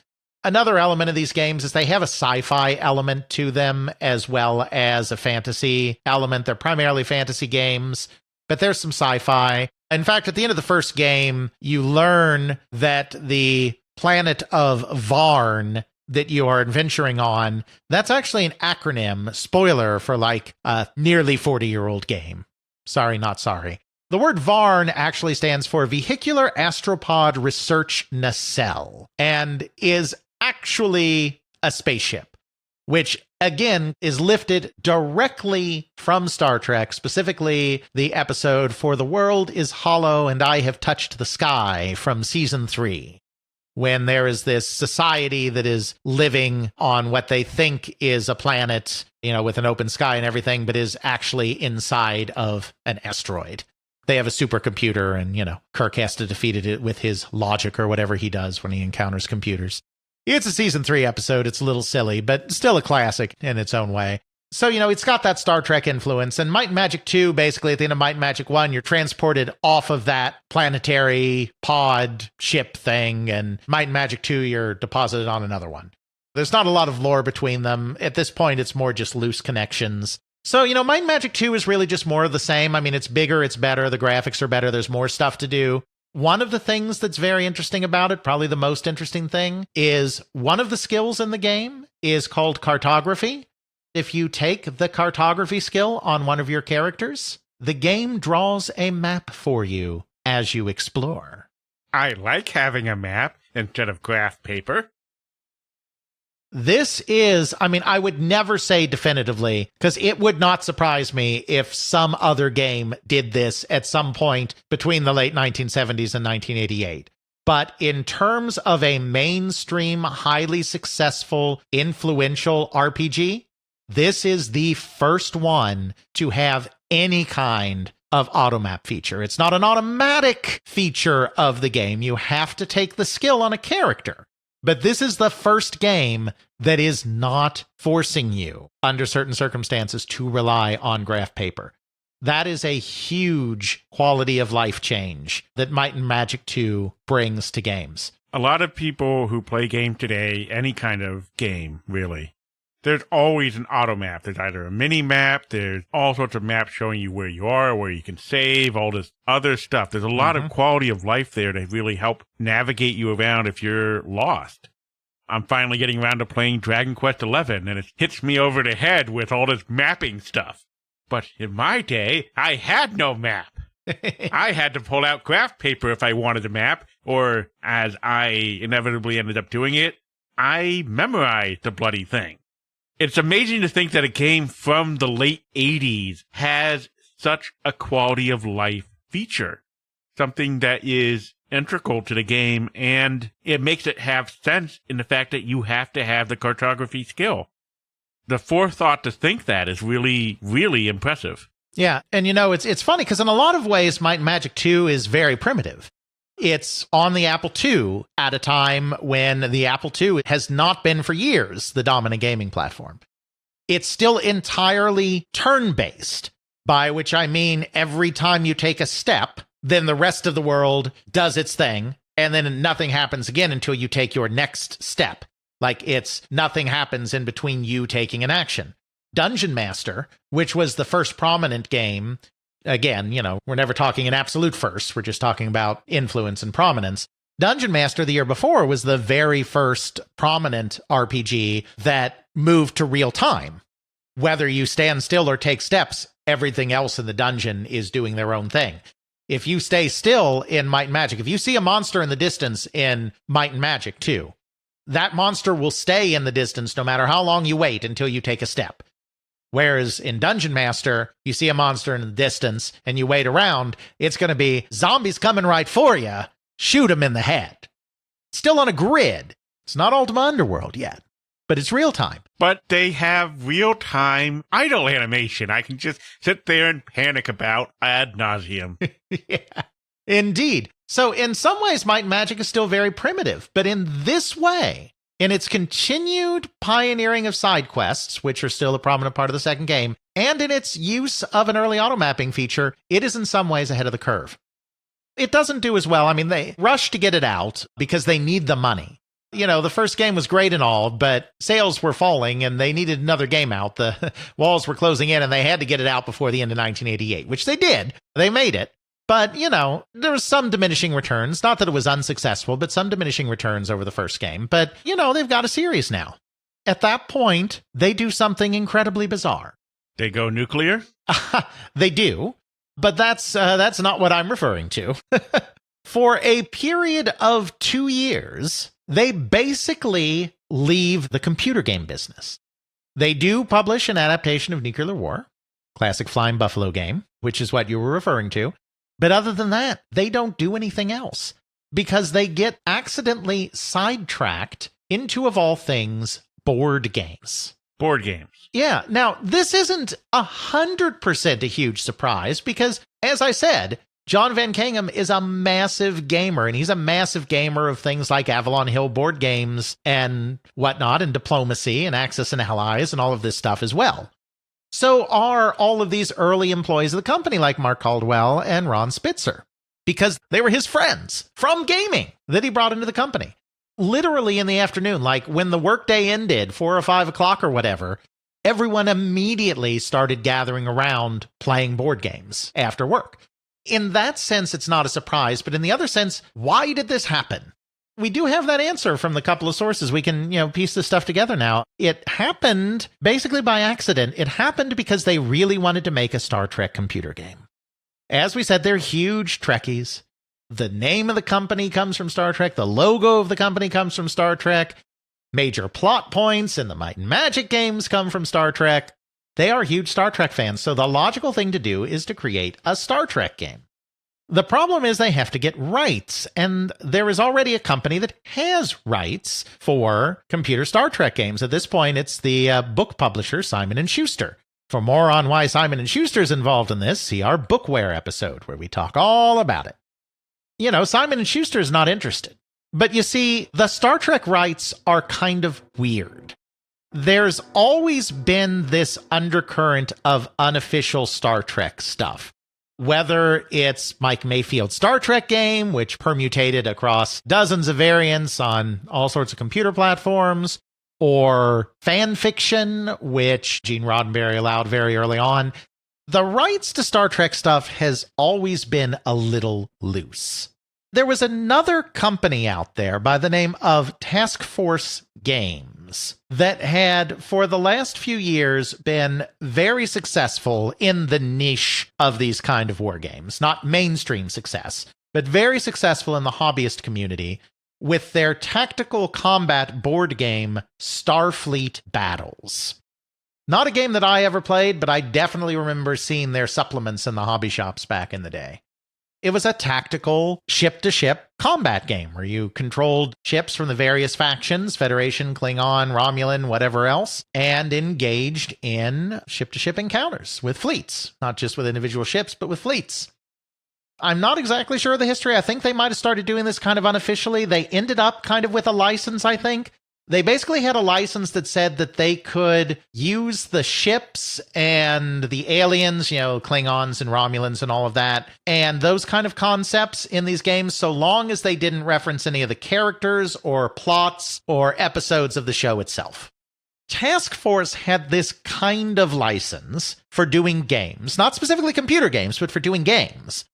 Another element of these games is they have a sci-fi element to them as well as a fantasy element. They're primarily fantasy games, but there's some sci-fi. In fact, at the end of the first game, you learn that the planet of Varn that you are adventuring on, that's actually an acronym, spoiler, for like a nearly 40-year-old game. Sorry, not sorry. The word Varn actually stands for Vehicular Astropod Research Nacelle and is actually a spaceship. which, again, is lifted directly from Star Trek, specifically the episode For the World is Hollow and I Have Touched the Sky from Season 3, when there is this society that is living on what they think is a planet, with an open sky and everything, but is actually inside of an asteroid. They have a supercomputer, and, Kirk has to defeat it with his logic or whatever he does when he encounters computers. It's a Season 3 episode. It's a little silly, but still a classic in its own way. So, it's got that Star Trek influence. And Might and Magic 2, basically, at the end of Might and Magic 1, you're transported off of that planetary pod ship thing. And Might and Magic 2, you're deposited on another one. There's not a lot of lore between them. At this point, it's more just loose connections. So, Might and Magic 2 is really just more of the same. I mean, it's bigger, it's better, the graphics are better, there's more stuff to do. One of the things that's very interesting about it, probably the most interesting thing, is one of the skills in the game is called cartography. If you take the cartography skill on one of your characters, the game draws a map for you as you explore. I like having a map instead of graph paper. This is, I would never say definitively, because it would not surprise me if some other game did this at some point between the late 1970s and 1988. But in terms of a mainstream, highly successful, influential RPG, this is the first one to have any kind of automap feature. It's not an automatic feature of the game. You have to take the skill on a character. But this is the first game that is not forcing you, under certain circumstances, to rely on graph paper. That is a huge quality of life change that Might and Magic 2 brings to games. A lot of people who play game today, any kind of game, really, there's always an auto map. There's either a mini map, there's all sorts of maps showing you where you are, where you can save, all this other stuff. There's a lot of quality of life there to really help navigate you around if you're lost. I'm finally getting around to playing Dragon Quest XI, and it hits me over the head with all this mapping stuff. But in my day, I had no map. I had to pull out graph paper if I wanted a map, or, as I inevitably ended up doing it, I memorized the bloody thing. It's amazing to think that a game from the late 80s has such a quality of life feature. Something that is integral to the game, and it makes it have sense in the fact that you have to have the cartography skill. The forethought to think that is really, really impressive. Yeah, and it's funny because in a lot of ways, Might and Magic 2 is very primitive. It's on the Apple II at a time when the Apple II has not been for years the dominant gaming platform. It's still entirely turn-based, by which I mean every time you take a step, then the rest of the world does its thing, and then nothing happens again until you take your next step. Like nothing happens in between you taking an action. Dungeon Master, which was the first prominent game, again, we're never talking an absolute first, we're just talking about influence and prominence. Dungeon Master the year before was the very first prominent RPG that moved to real time. Whether you stand still or take steps, everything else in the dungeon is doing their own thing. If you stay still in Might and Magic, if you see a monster in the distance in Might and Magic 2, that monster will stay in the distance no matter how long you wait until you take a step. Whereas in Dungeon Master, you see a monster in the distance and you wait around, it's going to be, zombies coming right for you, shoot him in the head. Still on a grid. It's not Ultima Underworld yet, but it's real time. But they have real-time idle animation I can just sit there and panic about ad nauseum. Yeah, indeed. So in some ways, Might and Magic is still very primitive, but in this way, in its continued pioneering of side quests, which are still a prominent part of the second game, and in its use of an early auto-mapping feature, it is in some ways ahead of the curve. It doesn't do as well. They rush to get it out because they need the money. The first game was great and all, but sales were falling and they needed another game out. The walls were closing in and they had to get it out before the end of 1988, which they did. They made it. But, there was some diminishing returns. Not that it was unsuccessful, but some diminishing returns over the first game. But, they've got a series now. At that point, they do something incredibly bizarre. They go nuclear? They do, but that's not what I'm referring to. For a period of 2 years, they basically leave the computer game business. They do publish an adaptation of Nuclear War, classic Flying Buffalo game, which is what you were referring to. But other than that, they don't do anything else because they get accidentally sidetracked into, of all things, board games. Board games. Yeah. Now, this isn't 100% a huge surprise because, as I said, Jon Van Caneghem is a massive gamer, and he's a massive gamer of things like Avalon Hill board games and whatnot, and Diplomacy and Axis and Allies and all of this stuff as well. So are all of these early employees of the company like Mark Caldwell and Ron Spitzer, because they were his friends from gaming that he brought into the company. Literally in the afternoon, like when the workday ended, 4 or 5 o'clock or whatever, everyone immediately started gathering around playing board games after work. In that sense, it's not a surprise, but in the other sense, why did this happen? We do have that answer from the couple of sources. We can, piece this stuff together now. It happened basically by accident. It happened because they really wanted to make a Star Trek computer game. As we said, they're huge Trekkies. The name of the company comes from Star Trek. The logo of the company comes from Star Trek. Major plot points in the Might and Magic games come from Star Trek. They are huge Star Trek fans, so the logical thing to do is to create a Star Trek game. The problem is they have to get rights, and there is already a company that has rights for computer Star Trek games. At this point, it's the book publisher Simon & Schuster. For more on why Simon & Schuster is involved in this, see our Bookware episode, where we talk all about it. Simon & Schuster is not interested. But you see, the Star Trek rights are kind of weird. There's always been this undercurrent of unofficial Star Trek stuff. Whether it's Mike Mayfield's Star Trek game, which permutated across dozens of variants on all sorts of computer platforms, or fan fiction, which Gene Roddenberry allowed very early on, the rights to Star Trek stuff has always been a little loose. There was another company out there by the name of Task Force Games that had, for the last few years, been very successful in the niche of these kind of war games. Not mainstream success, but very successful in the hobbyist community with their tactical combat board game, Starfleet Battles. Not a game that I ever played, but I definitely remember seeing their supplements in the hobby shops back in the day. It was a tactical ship-to-ship combat game where you controlled ships from the various factions, Federation, Klingon, Romulan, whatever else, and engaged in ship-to-ship encounters with fleets. Not just with individual ships, but with fleets. I'm not exactly sure of the history. I think they might have started doing this kind of unofficially. They ended up kind of with a license, I think. They basically had a license that said that they could use the ships and the aliens, Klingons and Romulans and all of that, and those kind of concepts in these games, so long as they didn't reference any of the characters or plots or episodes of the show itself. Task Force had this kind of license for doing games, not specifically computer games, but for doing games.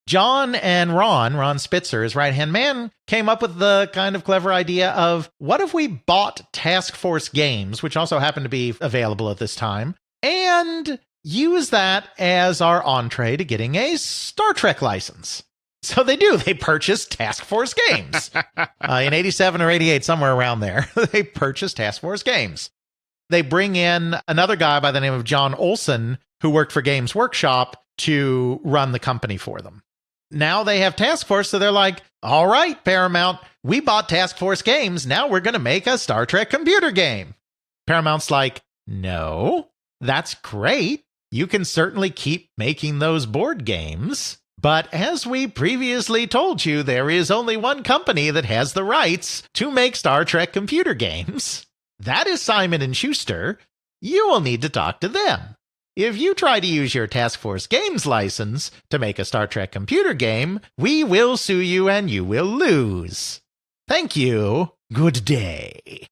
John and Ron Spitzer, his right-hand man, came up with the kind of clever idea of, what if we bought Task Force Games, which also happened to be available at this time, and use that as our entree to getting a Star Trek license? So they do. They purchased Task Force Games. In 87 or 88, somewhere around there, they purchased Task Force Games. They bring in another guy by the name of John Olson, who worked for Games Workshop, to run the company for them. Now they have Task Force, so they're like, all right, Paramount, we bought Task Force Games, now we're going to make a Star Trek computer game. Paramount's like, no, that's great. You can certainly keep making those board games. But as we previously told you, there is only one company that has the rights to make Star Trek computer games. That is Simon & Schuster. You will need to talk to them. If you try to use your Task Force Games license to make a Star Trek computer game, we will sue you and you will lose. Thank you. Good day.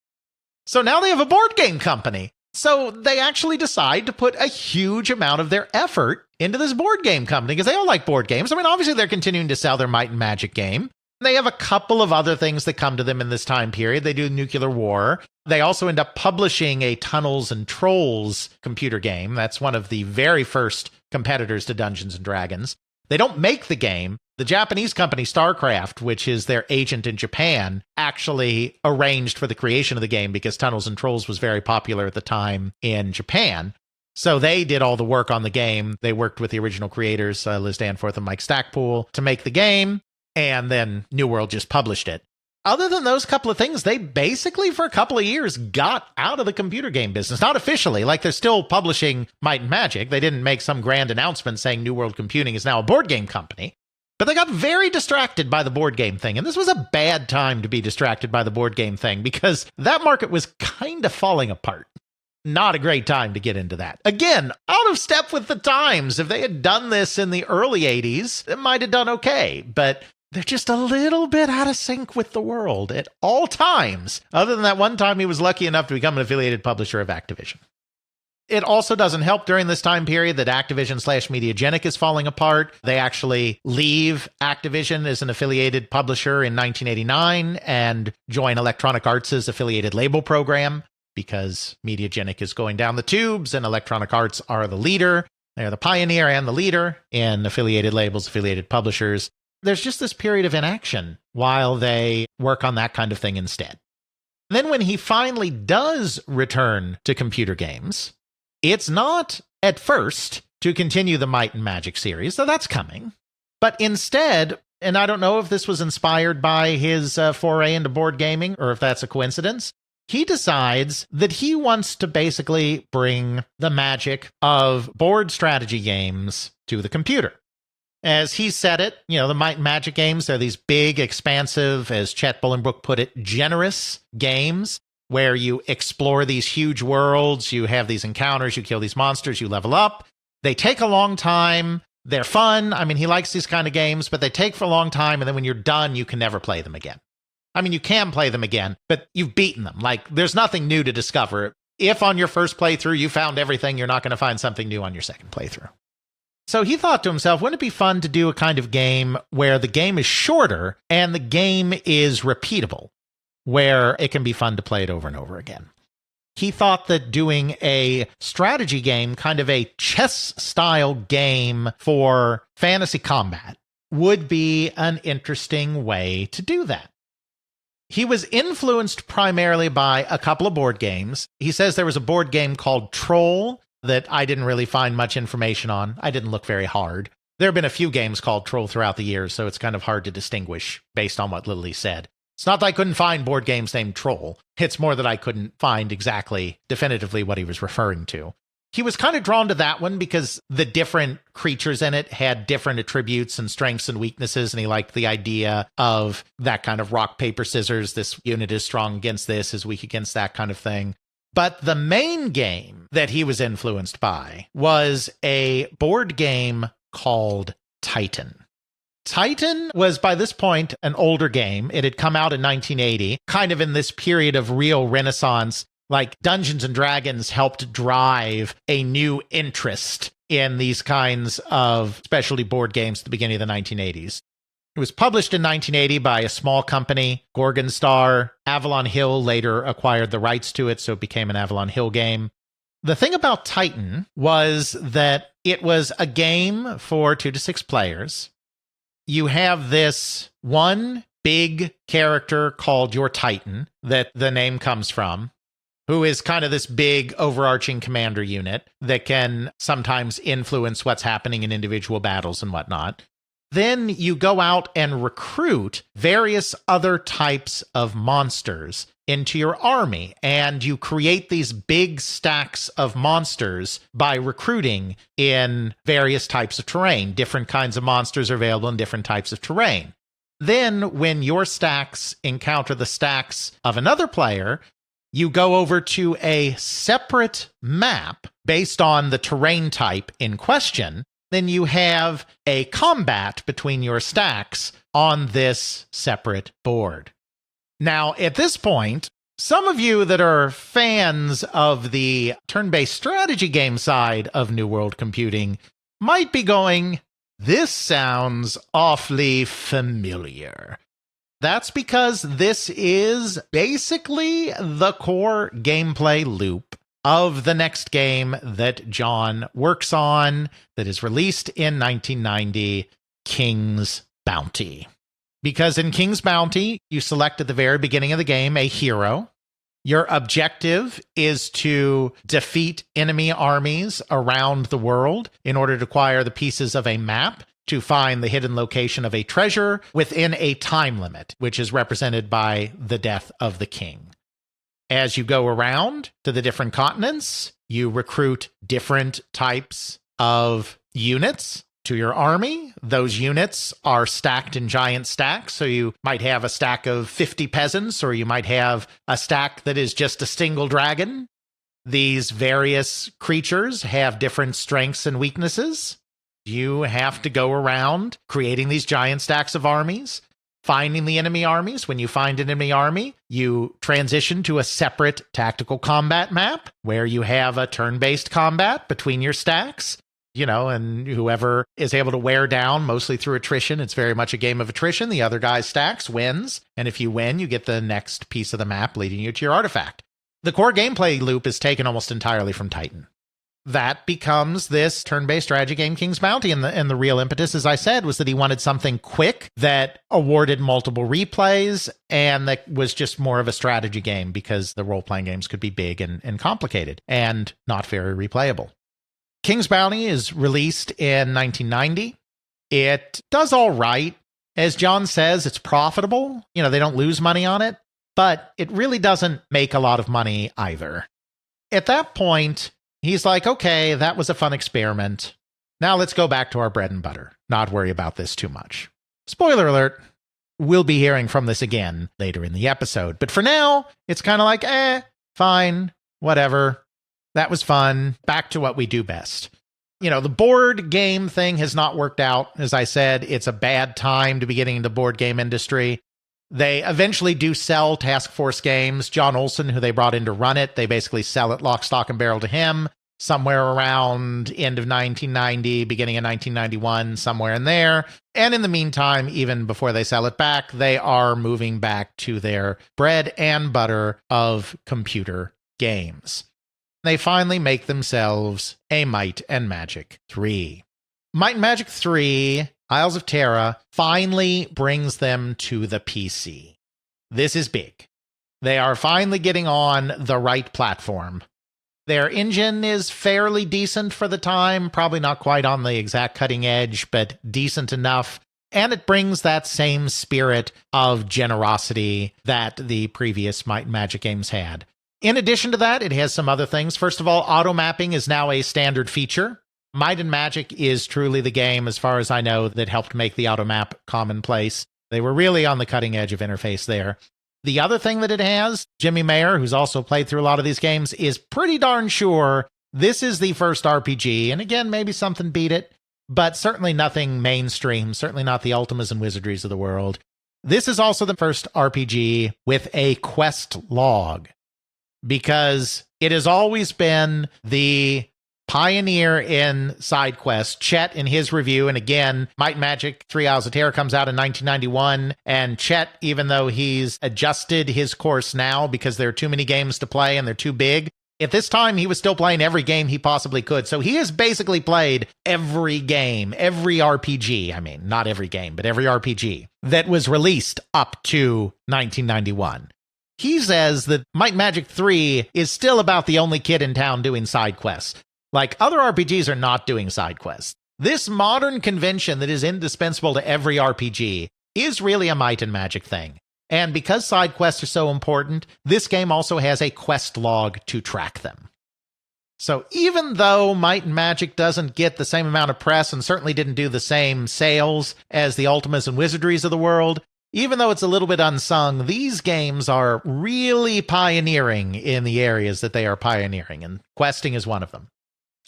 So now they have a board game company. So they actually decide to put a huge amount of their effort into this board game company because they all like board games. I mean, obviously they're continuing to sell their Might and Magic game. They have a couple of other things that come to them in this time period. They do Nuclear War. They also end up publishing a Tunnels and Trolls computer game. That's one of the very first competitors to Dungeons and Dragons. They don't make the game, The Japanese company StarCraft, which is their agent in Japan, actually arranged for the creation of the game because Tunnels and Trolls was very popular at the time in Japan. So they did all the work on the game. They worked with the original creators, Liz Danforth and Mike Stackpool, to make the game, and then New World just published it. Other than those couple of things, they basically, for a couple of years, got out of the computer game business. Not officially, like they're still publishing Might and Magic. They didn't make some grand announcement saying New World Computing is now a board game company. But they got very distracted by the board game thing. And this was a bad time to be distracted by the board game thing because that market was kind of falling apart. Not a great time to get into that. Again, out of step with the times. If they had done this in the early 80s, it might have done okay. But they're just a little bit out of sync with the world at all times. Other than that one time he was lucky enough to become an affiliated publisher of Activision. It also doesn't help during this time period that Activision/Mediagenic is falling apart. They actually leave Activision as an affiliated publisher in 1989 and join Electronic Arts' affiliated label program because Mediagenic is going down the tubes and Electronic Arts are the leader. They're the pioneer and the leader in affiliated labels, affiliated publishers. There's just this period of inaction while they work on that kind of thing instead. Then when he finally does return to computer games, it's not, at first, to continue the Might and Magic series, though that's coming. But instead, and I don't know if this was inspired by his foray into board gaming or if that's a coincidence, he decides that he wants to basically bring the magic of board strategy games to the computer. As he said it, the Might and Magic games, they're these big, expansive, as Chet Bolingbroke put it, generous games where you explore these huge worlds, you have these encounters, you kill these monsters, you level up. They take a long time. They're fun. I mean, he likes these kind of games, but they take for a long time, and then when you're done, you can never play them again. I mean, you can play them again, but you've beaten them. Like, there's nothing new to discover. If on your first playthrough you found everything, you're not going to find something new on your second playthrough. So he thought to himself, wouldn't it be fun to do a kind of game where the game is shorter and the game is repeatable, where it can be fun to play it over and over again? He thought that doing a strategy game, kind of a chess-style game for fantasy combat, would be an interesting way to do that. He was influenced primarily by a couple of board games. He says there was a board game called Troll that I didn't really find much information on. I didn't look very hard. There have been a few games called Troll throughout the years, so it's kind of hard to distinguish based on what Lily said. It's not that I couldn't find board games named Troll. It's more that I couldn't find exactly, definitively what he was referring to. He was kind of drawn to that one because the different creatures in it had different attributes and strengths and weaknesses, and he liked the idea of that kind of rock, paper, scissors. This unit is strong against this, is weak against that kind of thing. But the main game that he was influenced by was a board game called Titan. Titan was, by this point, an older game. It had come out in 1980, kind of in this period of real renaissance. Like Dungeons and Dragons helped drive a new interest in these kinds of specialty board games at the beginning of the 1980s. It was published in 1980 by a small company, Gorgon Star. Avalon Hill later acquired the rights to it, so it became an Avalon Hill game. The thing about Titan was that it was a game for 2 to 6 players. You have this one big character called your Titan that the name comes from, who is kind of this big overarching commander unit that can sometimes influence what's happening in individual battles and whatnot. Then you go out and recruit various other types of monsters into your army, and you create these big stacks of monsters by recruiting in various types of terrain. Different kinds of monsters are available in different types of terrain. Then, when your stacks encounter the stacks of another player, you go over to a separate map based on the terrain type in question. Then you have a combat between your stacks on this separate board. Now, at this point, some of you that are fans of the turn-based strategy game side of New World Computing might be going, this sounds awfully familiar. That's because this is basically the core gameplay loop of the next game that Jon works on that is released in 1990, King's Bounty. Because in King's Bounty, you select at the very beginning of the game a hero. Your objective is to defeat enemy armies around the world in order to acquire the pieces of a map to find the hidden location of a treasure within a time limit, which is represented by the death of the king. As you go around to the different continents, you recruit different types of units to your army. Those units are stacked in giant stacks, so you might have a stack of 50 peasants, or you might have a stack that is just a single dragon. These various creatures have different strengths and weaknesses. You have to go around creating these giant stacks of armies, finding the enemy armies. When you find an enemy army, you transition to a separate tactical combat map where you have a turn-based combat between your stacks. And whoever is able to wear down, mostly through attrition, it's very much a game of attrition. The other guy's stacks wins, and if you win, you get the next piece of the map leading you to your artifact. The core gameplay loop is taken almost entirely from Titan. That becomes this turn-based strategy game, King's Bounty, and the real impetus, as I said, was that he wanted something quick that awarded multiple replays, and that was just more of a strategy game because the role-playing games could be big and complicated and not very replayable. King's Bounty is released in 1990. It does all right. As John says, it's profitable. They don't lose money on it, but it really doesn't make a lot of money either. At that point, he's like, okay, that was a fun experiment. Now let's go back to our bread and butter, not worry about this too much. Spoiler alert, we'll be hearing from this again later in the episode. But for now, it's kind of like, fine, whatever. That was fun. Back to what we do best. The board game thing has not worked out. As I said, it's a bad time to be getting into the board game industry. They eventually do sell Task Force Games. John Olson, who they brought in to run it, they basically sell it lock, stock, and barrel to him somewhere around end of 1990, beginning of 1991, somewhere in there. And in the meantime, even before they sell it back, they are moving back to their bread and butter of computer games. They finally make themselves a Might and Magic 3. Might and Magic 3, Isles of Terra, finally brings them to the PC. This is big. They are finally getting on the right platform. Their engine is fairly decent for the time, probably not quite on the exact cutting edge, but decent enough. And it brings that same spirit of generosity that the previous Might and Magic games had. In addition to that, it has some other things. First of all, auto mapping is now a standard feature. Might and Magic is truly the game, as far as I know, that helped make the auto map commonplace. They were really on the cutting edge of interface there. The other thing that it has, Jimmy Mayer, who's also played through a lot of these games, is pretty darn sure this is the first RPG. And again, maybe something beat it, but certainly nothing mainstream, certainly not the Ultimas and Wizardries of the world. This is also the first RPG with a quest log, because it has always been the pioneer in side quests. Chet, in his review, and again, Might and Magic 3 Isles of Terror comes out in 1991, and Chet, even though he's adjusted his course now because there are too many games to play and they're too big, at this time he was still playing every game he possibly could. So he has basically played every game, every RPG, I mean, not every game, but every RPG that was released up to 1991. He says that Might and Magic 3 is still about the only kid in town doing side quests. Like, other RPGs are not doing side quests. This modern convention that is indispensable to every RPG is really a Might and Magic thing. And because side quests are so important, this game also has a quest log to track them. So even though Might and Magic doesn't get the same amount of press and certainly didn't do the same sales as the Ultimas and Wizardries of the world, even though it's a little bit unsung, these games are really pioneering in the areas that they are pioneering, and questing is one of them.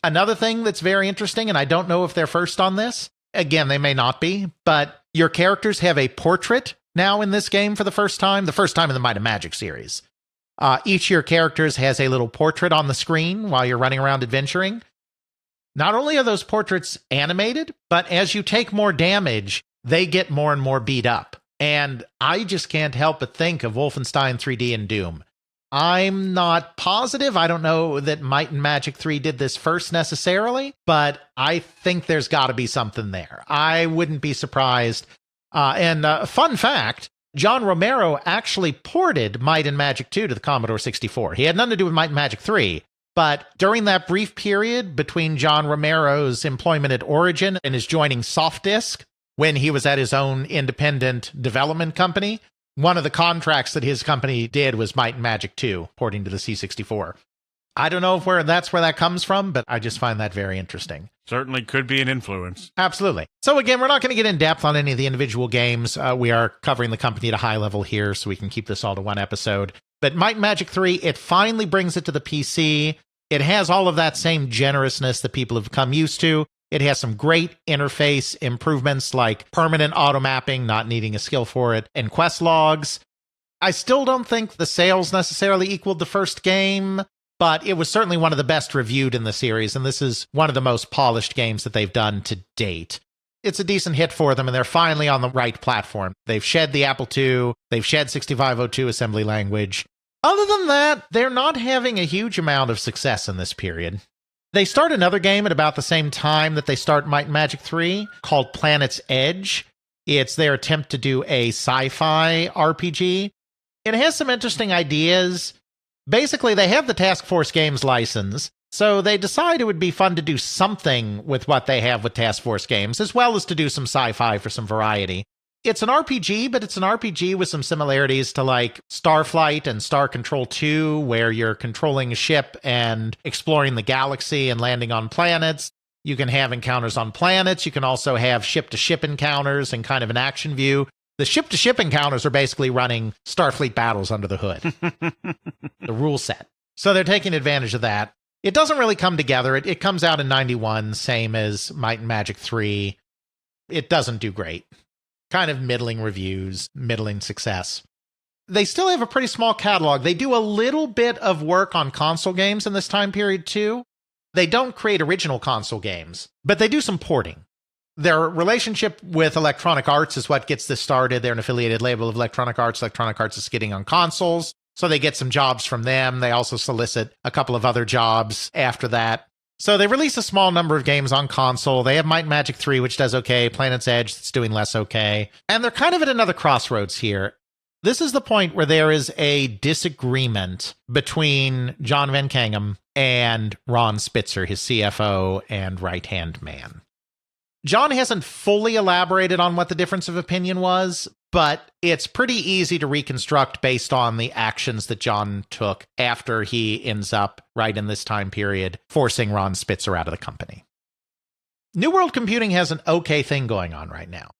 Another thing that's very interesting, and I don't know if they're first on this, again, they may not be, but your characters have a portrait now in this game for the first time in the Might and Magic series. Each of your characters has a little portrait on the screen while you're running around adventuring. Not only are those portraits animated, but as you take more damage, they get more and more beat up. And I just can't help but think of Wolfenstein 3D and Doom. I'm not positive. I don't know that Might and Magic 3 did this first necessarily, but I think there's got to be something there. I wouldn't be surprised Fun fact, John Romero actually ported Might and Magic 2 to the Commodore 64. He had nothing to do with Might and Magic 3, but during that brief period between John Romero's employment at Origin and his joining Softdisk, when he was at his own independent development company, one of the contracts that his company did was Might and Magic 2, porting to the C64. I don't know where that comes from, but I just find that very interesting. Certainly could be an influence. Absolutely. So again, we're not going to get in depth on any of the individual games. We are covering the company at a high level here, so we can keep this all to one episode. But Might and Magic 3, it finally brings it to the PC. It has all of that same generousness that people have come used to. It has some great interface improvements like permanent auto mapping, not needing a skill for it, and quest logs. I still don't think the sales necessarily equaled the first game, but it was certainly one of the best reviewed in the series, and this is one of the most polished games that they've done to date. It's a decent hit for them, and they're finally on the right platform. They've shed the Apple II, they've shed 6502 assembly language. Other than that, they're not having a huge amount of success in this period. They start another game at about the same time that they start Might and Magic 3, called Planet's Edge. It's their attempt to do a sci-fi RPG. It has some interesting ideas. Basically, they have the Task Force Games license, so they decide it would be fun to do something with what they have with Task Force Games, as well as to do some sci-fi for some variety. It's an RPG, but it's an RPG with some similarities to like Starflight and Star Control 2, where you're controlling a ship and exploring the galaxy and landing on planets. You can have encounters on planets. You can also have ship-to-ship encounters and kind of an action view. The ship-to-ship encounters are basically running Starfleet battles under the hood. The rule set. So they're taking advantage of that. It doesn't really come together. It comes out in 91, same as Might and Magic 3. It doesn't do great. Kind of middling reviews, middling success. They still have a pretty small catalog. They do a little bit of work on console games in this time period, too. They don't create original console games, but they do some porting. Their relationship with Electronic Arts is what gets this started. They're an affiliated label of Electronic Arts. Electronic Arts is getting on consoles, so they get some jobs from them. They also solicit a couple of other jobs after that. So they release a small number of games on console. They have Might and Magic 3, which does okay. Planet's Edge, that's doing less okay. And they're kind of at another crossroads here. This is the point where there is a disagreement between Jon Van Caneghem and Ron Spitzer, his CFO and right-hand man. John hasn't fully elaborated on what the difference of opinion was, but it's pretty easy to reconstruct based on the actions that John took after he ends up, right in this time period, forcing Ron Spitzer out of the company. New World Computing has an okay thing going on right now.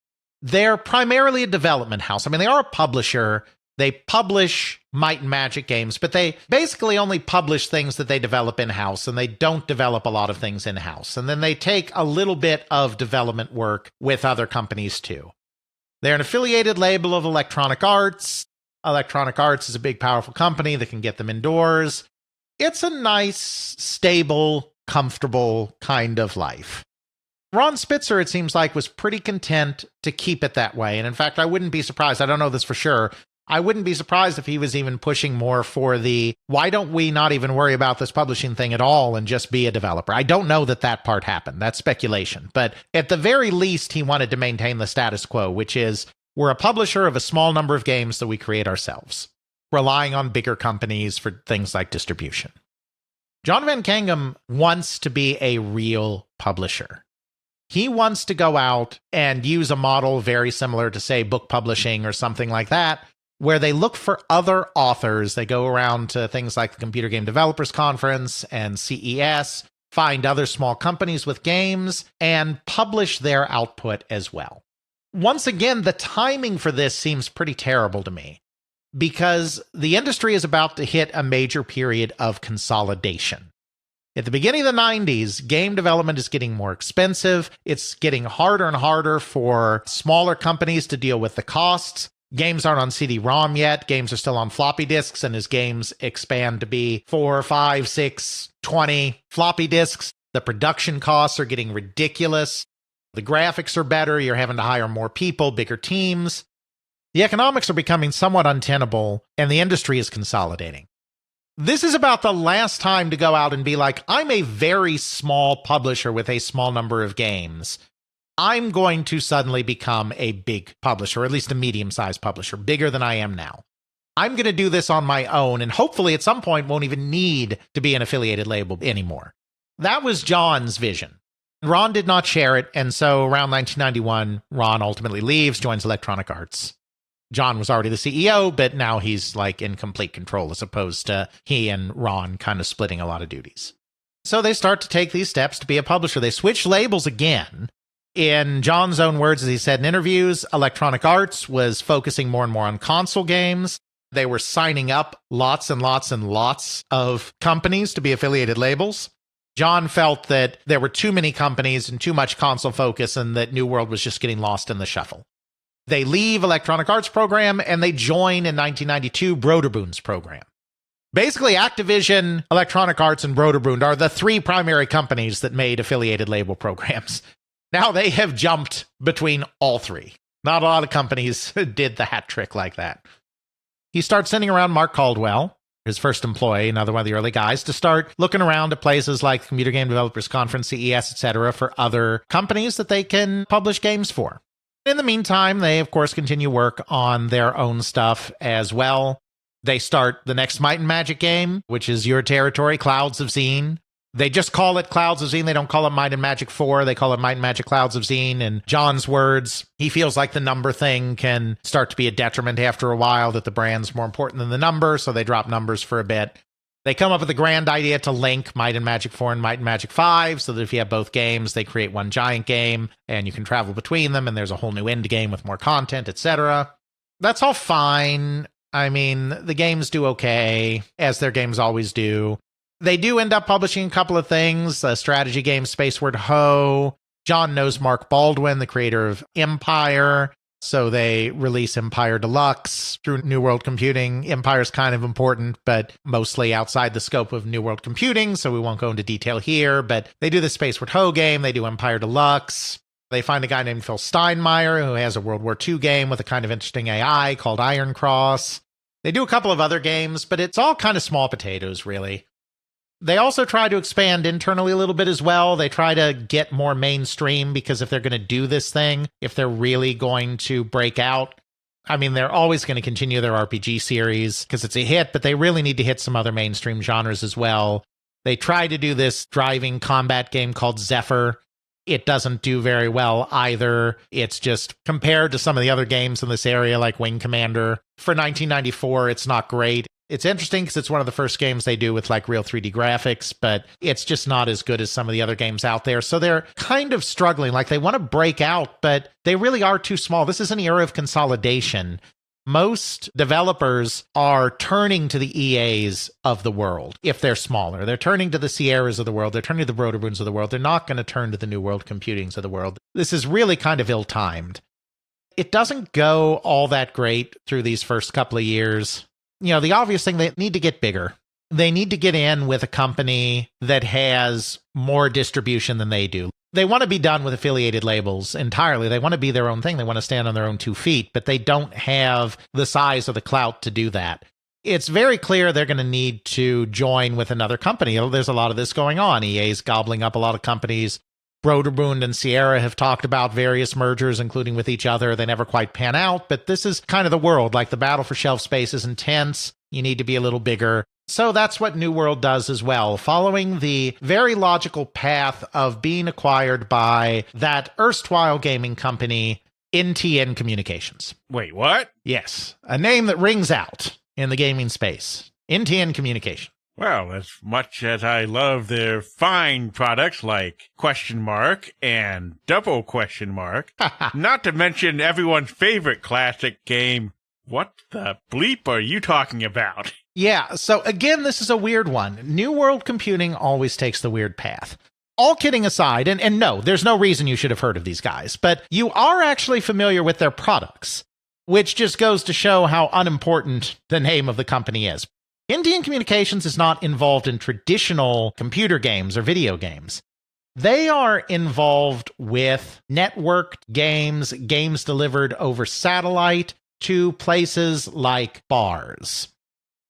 They're primarily a development house. I mean, they are a publisher. They publish Might and Magic games, but they basically only publish things that they develop in-house, and they don't develop a lot of things in-house. And then they take a little bit of development work with other companies, too. They're an affiliated label of Electronic Arts. Electronic Arts is a big, powerful company that can get them indoors. It's a nice, stable, comfortable kind of life. Ron Spitzer, it seems like, was pretty content to keep it that way. And in fact, I wouldn't be surprised, I don't know this for sure, I wouldn't be surprised if he was even pushing more for the, why don't we not even worry about this publishing thing at all and just be a developer? I don't know that part happened. That's speculation. But at the very least, he wanted to maintain the status quo, which is we're a publisher of a small number of games that we create ourselves, relying on bigger companies for things like distribution. Jon Van Caneghem wants to be a real publisher. He wants to go out and use a model very similar to, say, book publishing or something like that, where they look for other authors. They go around to things like the Computer Game Developers Conference and CES, find other small companies with games, and publish their output as well. Once again, the timing for this seems pretty terrible to me, because the industry is about to hit a major period of consolidation. At the beginning of the 90s, game development is getting more expensive. It's getting harder and harder for smaller companies to deal with the costs. Games aren't on CD-ROM yet. Games are still on floppy disks, and as games expand to be 4, 5, 6, 20 floppy disks, the production costs are getting ridiculous. The graphics are better. You're having to hire more people, bigger teams. The economics are becoming somewhat untenable, and the industry is consolidating. This is about the last time to go out and be like, I'm a very small publisher with a small number of games. I'm going to suddenly become a big publisher, or at least a medium-sized publisher, bigger than I am now. I'm going to do this on my own, and hopefully at some point won't even need to be an affiliated label anymore. That was Jon's vision. Ron did not share it, and so around 1991, Ron ultimately leaves, joins Electronic Arts. Jon was already the CEO, but now he's like in complete control as opposed to he and Ron kind of splitting a lot of duties. So they start to take these steps to be a publisher. They switch labels again. In Jon's own words, as he said in interviews, Electronic Arts was focusing more and more on console games. They were signing up lots and lots and lots of companies to be affiliated labels. Jon felt that there were too many companies and too much console focus and that New World was just getting lost in the shuffle. They leave Electronic Arts program and they join in 1992 Broderbund's program. Basically, Activision, Electronic Arts, and Broderbund are the three primary companies that made affiliated label programs. Now they have jumped between all three. Not a lot of companies did the hat trick like that. He starts sending around Mark Caldwell, his first employee, another one of the early guys, to start looking around at places like the Computer Game Developers Conference, CES, etc., for other companies that they can publish games for. In the meantime, they, of course, continue work on their own stuff as well. They start the next Might and Magic game, which is your territory, Clouds of Xeen. They just call it Clouds of Xeen. They don't call it Might and Magic 4. They call it Might and Magic Clouds of Xeen. In Jon's words, he feels like the number thing can start to be a detriment after a while, that the brand's more important than the number, so they drop numbers for a bit. They come up with a grand idea to link Might and Magic 4 and Might and Magic 5, so that if you have both games, they create one giant game, and you can travel between them, and there's a whole new end game with more content, etc. That's all fine. I mean, the games do okay, as their games always do. They do end up publishing a couple of things, a strategy game, Spaceward Ho. Jon knows Mark Baldwin, the creator of Empire, so they release Empire Deluxe through New World Computing. Empire's kind of important, but mostly outside the scope of New World Computing, so we won't go into detail here, but they do the Spaceward Ho game, they do Empire Deluxe. They find a guy named Phil Steinmeier, who has a World War II game with a kind of interesting AI called Iron Cross. They do a couple of other games, but it's all kind of small potatoes, really. They also try to expand internally a little bit as well. They try to get more mainstream, because if they're going to do this thing, if they're really going to break out, I mean, they're always going to continue their RPG series because it's a hit, but they really need to hit some other mainstream genres as well. They try to do this driving combat game called Zephyr. It doesn't do very well either. It's just, compared to some of the other games in this area like Wing Commander, for 1994, it's not great. It's interesting because it's one of the first games they do with like real 3D graphics, but it's just not as good as some of the other games out there. So they're kind of struggling. Like, they want to break out, but they really are too small. This is an era of consolidation. Most developers are turning to the EAs of the world if they're smaller. They're turning to the Sierras of the world. They're turning to the Broderbunds of the world. They're not going to turn to the New World Computings of the world. This is really kind of ill-timed. It doesn't go all that great through these first couple of years. You know, the obvious thing, they need to get bigger. They need to get in with a company that has more distribution than they do. They want to be done with affiliated labels entirely. They want to be their own thing. They want to stand on their own 2 feet, but they don't have the size or the clout to do that. It's very clear they're going to need to join with another company. There's a lot of this going on. EA's gobbling up a lot of companies. Broderbund and Sierra have talked about various mergers, including with each other. They never quite pan out, but this is kind of the world. Like, the battle for shelf space is intense. You need to be a little bigger. So that's what New World does as well, following the very logical path of being acquired by that erstwhile gaming company, NTN Communications. Wait, what? Yes, a name that rings out in the gaming space. NTN Communications. Well, as much as I love their fine products like ? And double ? Not to mention everyone's favorite classic game, what the bleep are you talking about? Yeah, so again, this is a weird one. New World Computing always takes the weird path. All kidding aside, and no, there's no reason you should have heard of these guys, but you are actually familiar with their products, which just goes to show how unimportant the name of the company is. NTN Communications is not involved in traditional computer games or video games. They are involved with networked games, games delivered over satellite to places like bars.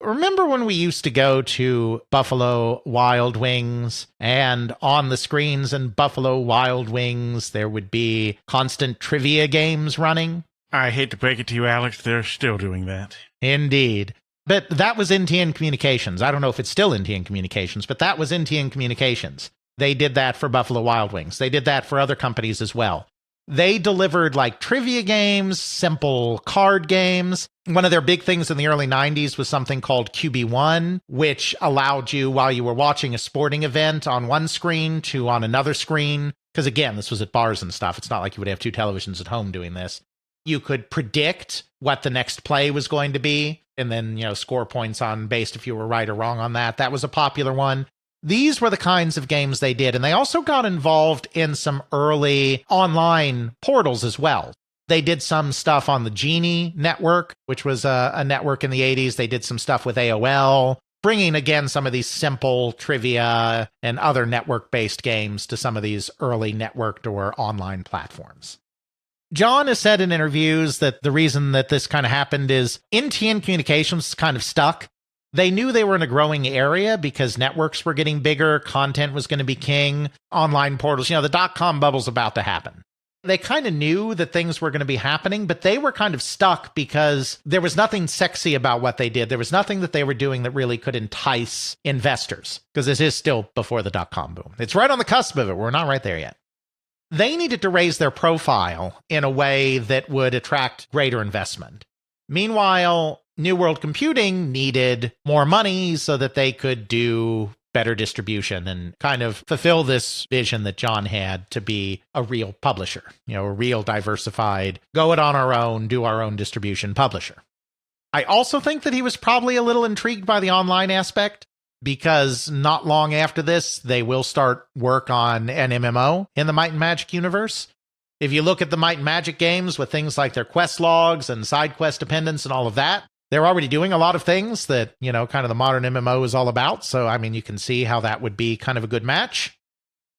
Remember when we used to go to Buffalo Wild Wings, and on the screens in Buffalo Wild Wings, there would be constant trivia games running? I hate to break it to you, Alex, they're still doing that. Indeed. But that was NTN Communications. I don't know if it's still NTN Communications, but that was NTN Communications. They did that for Buffalo Wild Wings. They did that for other companies as well. They delivered like trivia games, simple card games. One of their big things in the early 90s was something called QB1, which allowed you, while you were watching a sporting event on one screen to on another screen, because again, this was at bars and stuff. It's not like you would have two televisions at home doing this. You could predict what the next play was going to be, and then, score points on based if you were right or wrong on that. That was a popular one. These were the kinds of games they did, and they also got involved in some early online portals as well. They did some stuff on the Genie network, which was a network in the 80s. They did some stuff with AOL, bringing, again, some of these simple trivia and other network-based games to some of these early networked or online platforms. Jon has said in interviews that the reason that this kind of happened is NTN Communications kind of stuck. They knew they were in a growing area because networks were getting bigger, content was going to be king, online portals, the .com bubble's about to happen. They kind of knew that things were going to be happening, but they were kind of stuck because there was nothing sexy about what they did. There was nothing that they were doing that really could entice investors, because this is still before the .com boom. It's right on the cusp of it. We're not right there yet. They needed to raise their profile in a way that would attract greater investment. Meanwhile, New World Computing needed more money so that they could do better distribution and kind of fulfill this vision that Jon had to be a real publisher, a real diversified, go it on our own, do our own distribution publisher. I also think that he was probably a little intrigued by the online aspect, because not long after this, they will start work on an MMO in the Might and Magic universe. If you look at the Might and Magic games with things like their quest logs and side quest dependence and all of that, they're already doing a lot of things that, kind of the modern MMO is all about. So, you can see how that would be kind of a good match.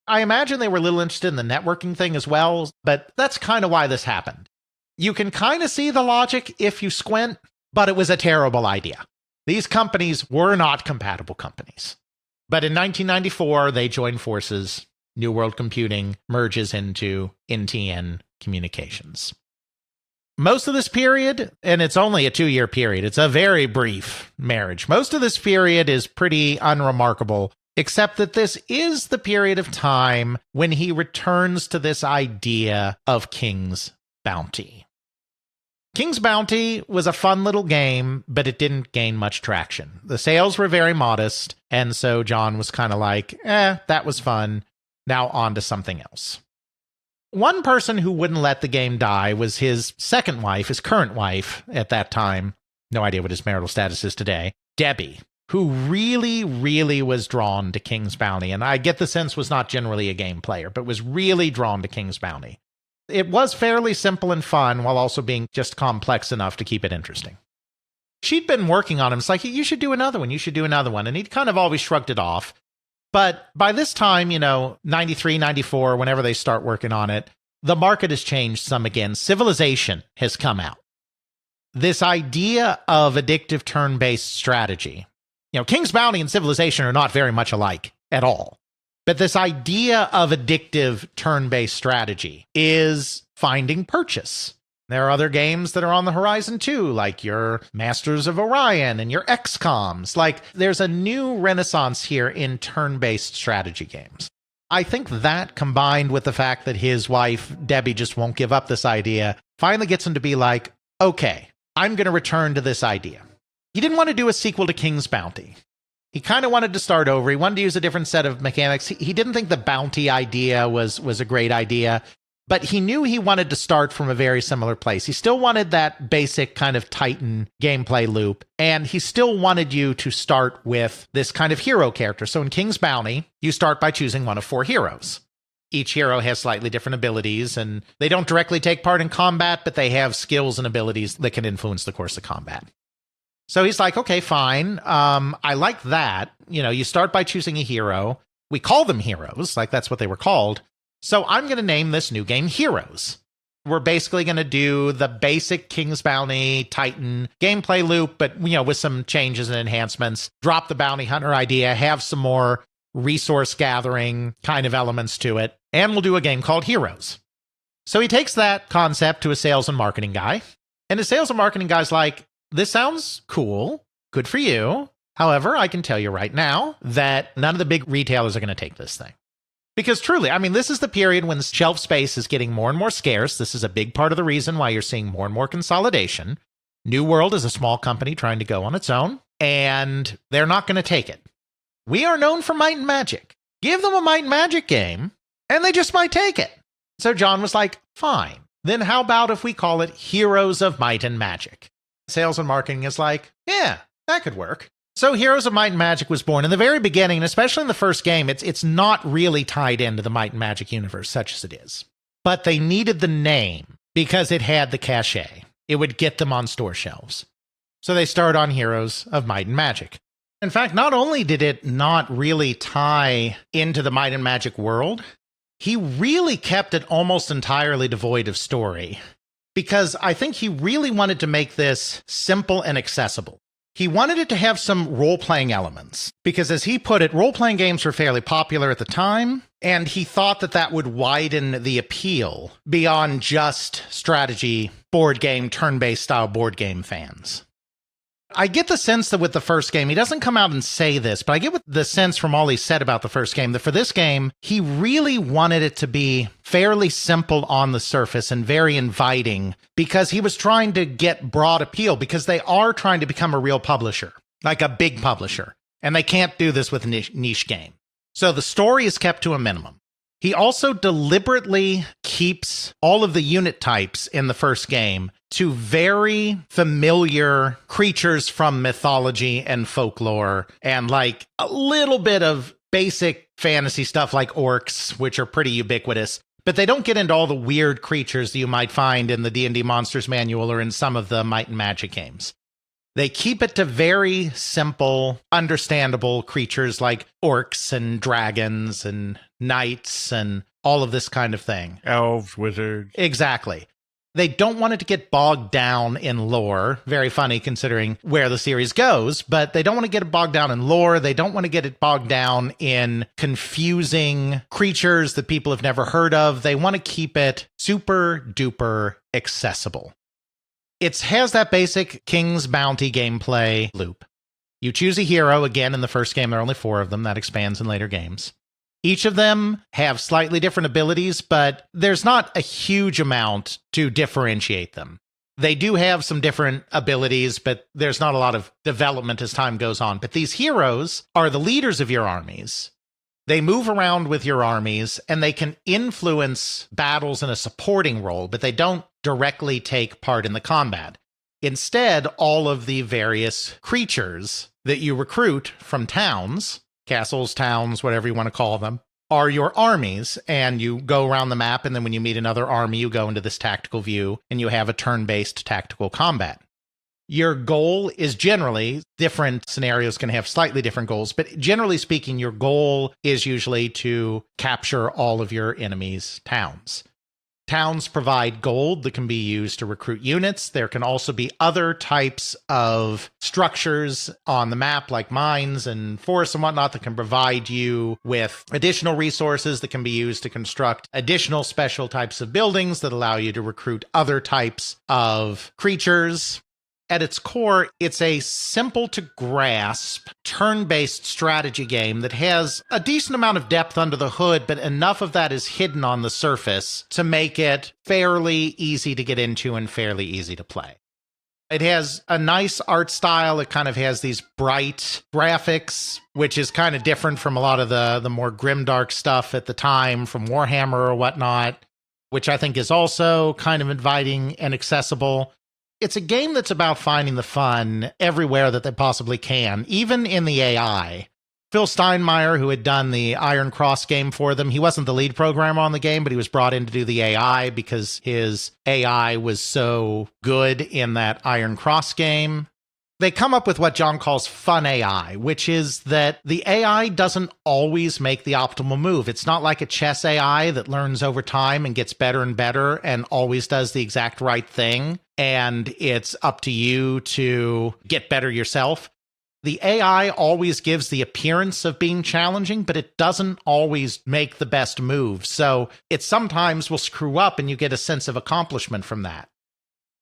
I imagine they were a little interested in the networking thing as well, but that's kind of why this happened. You can kind of see the logic if you squint, but it was a terrible idea. These companies were not compatible companies. But in 1994, they joined forces. New World Computing merges into NTN Communications. Most of this period, and it's only a 2-year period, it's a very brief marriage. Most of this period is pretty unremarkable, except that this is the period of time when he returns to this idea of King's Bounty. King's Bounty was a fun little game, but it didn't gain much traction. The sales were very modest, and so Jon was kind of like, that was fun. Now on to something else. One person who wouldn't let the game die was his second wife, his current wife at that time. No idea what his marital status is today. Debbie, who really, really was drawn to King's Bounty. And I get the sense was not generally a game player, but was really drawn to King's Bounty. It was fairly simple and fun while also being just complex enough to keep it interesting. She'd been working on him. It's like, you should do another one. You should do another one. And he'd kind of always shrugged it off. But by this time, 93, 94, whenever they start working on it, the market has changed some again. Civilization has come out. This idea of addictive turn-based strategy. King's Bounty and Civilization are not very much alike at all. But this idea of addictive turn-based strategy is finding purchase. There are other games that are on the horizon too, like your Masters of Orion and your XComs. Like, there's a new renaissance here in turn-based strategy games. I think that, combined with the fact that his wife, Debbie, just won't give up this idea, finally gets him to be like, okay, I'm going to return to this idea. He didn't want to do a sequel to King's Bounty. He kind of wanted to start over. He wanted to use a different set of mechanics. He didn't think the bounty idea was a great idea. But he knew he wanted to start from a very similar place. He still wanted that basic kind of Titan gameplay loop, and he still wanted you to start with this kind of hero character. So in King's Bounty, you start by choosing one of 4 heroes. Each hero has slightly different abilities, and they don't directly take part in combat, but they have skills and abilities that can influence the course of combat. So he's like, okay, fine. I like that. You start by choosing a hero. We call them heroes, like that's what they were called. So I'm going to name this new game Heroes. We're basically going to do the basic King's Bounty Titan gameplay loop, but, with some changes and enhancements. Drop the bounty hunter idea, have some more resource gathering kind of elements to it, and we'll do a game called Heroes. So he takes that concept to a sales and marketing guy, and the sales and marketing guy's like, this sounds cool, good for you. However, I can tell you right now that none of the big retailers are going to take this thing. Because truly, this is the period when shelf space is getting more and more scarce. This is a big part of the reason why you're seeing more and more consolidation. New World is a small company trying to go on its own, and they're not going to take it. We are known for Might and Magic. Give them a Might and Magic game, and they just might take it. So Jon was like, fine. Then how about if we call it Heroes of Might and Magic? Sales and marketing is like, yeah, that could work. So Heroes of Might and Magic was born. In the very beginning, and especially in the first game, it's not really tied into the Might and Magic universe, such as it is. But they needed the name because it had the cachet. It would get them on store shelves. So they started on Heroes of Might and Magic. In fact, not only did it not really tie into the Might and Magic world, he really kept it almost entirely devoid of story. Because I think he really wanted to make this simple and accessible. He wanted it to have some role-playing elements, because as he put it, role-playing games were fairly popular at the time, and he thought that that would widen the appeal beyond just strategy, board game, turn-based style board game fans. I get the sense that with the first game, he doesn't come out and say this, but I get the sense from all he said about the first game that for this game, he really wanted it to be fairly simple on the surface and very inviting because he was trying to get broad appeal because they are trying to become a real publisher, like a big publisher, and they can't do this with a niche game. So the story is kept to a minimum. He also deliberately keeps all of the unit types in the first game to very familiar creatures from mythology and folklore, and like a little bit of basic fantasy stuff like orcs, which are pretty ubiquitous. But they don't get into all the weird creatures that you might find in the D&D Monsters Manual or in some of the Might and Magic games. They keep it to very simple, understandable creatures like orcs and dragons and knights and all of this kind of thing. Elves, wizards. Exactly. They don't want it to get bogged down in lore. Very funny considering where the series goes, but they don't want to get it bogged down in lore. They don't want to get it bogged down in confusing creatures that people have never heard of. They want to keep it super duper accessible. It has that basic King's Bounty gameplay loop. You choose a hero. Again, in the first game, there are only 4 of them. That expands in later games. Each of them have slightly different abilities, but there's not a huge amount to differentiate them. They do have some different abilities, but there's not a lot of development as time goes on. But these heroes are the leaders of your armies. They move around with your armies, and they can influence battles in a supporting role, but they don't directly take part in the combat. Instead, all of the various creatures that you recruit from towns, castles, towns, whatever you want to call them, are your armies, and you go around the map, and then when you meet another army, you go into this tactical view, and you have a turn-based tactical combat. Your goal is generally, different scenarios can have slightly different goals, but generally speaking, your goal is usually to capture all of your enemies' towns. Towns provide gold that can be used to recruit units. There can also be other types of structures on the map, like mines and forests and whatnot, that can provide you with additional resources that can be used to construct additional special types of buildings that allow you to recruit other types of creatures. At its core, it's a simple-to-grasp, turn-based strategy game that has a decent amount of depth under the hood, but enough of that is hidden on the surface to make it fairly easy to get into and fairly easy to play. It has a nice art style. It kind of has these bright graphics, which is kind of different from a lot of the more grimdark stuff at the time from Warhammer or whatnot, which I think is also kind of inviting and accessible. It's a game that's about finding the fun everywhere that they possibly can, even in the AI. Phil Steinmeier, who had done the Iron Cross game for them, he wasn't the lead programmer on the game, but he was brought in to do the AI because his AI was so good in that Iron Cross game. They come up with what John calls fun AI, which is that the AI doesn't always make the optimal move. It's not like a chess AI that learns over time and gets better and better and always does the exact right thing, and it's up to you to get better yourself. The AI always gives the appearance of being challenging, but it doesn't always make the best move. So it sometimes will screw up and you get a sense of accomplishment from that,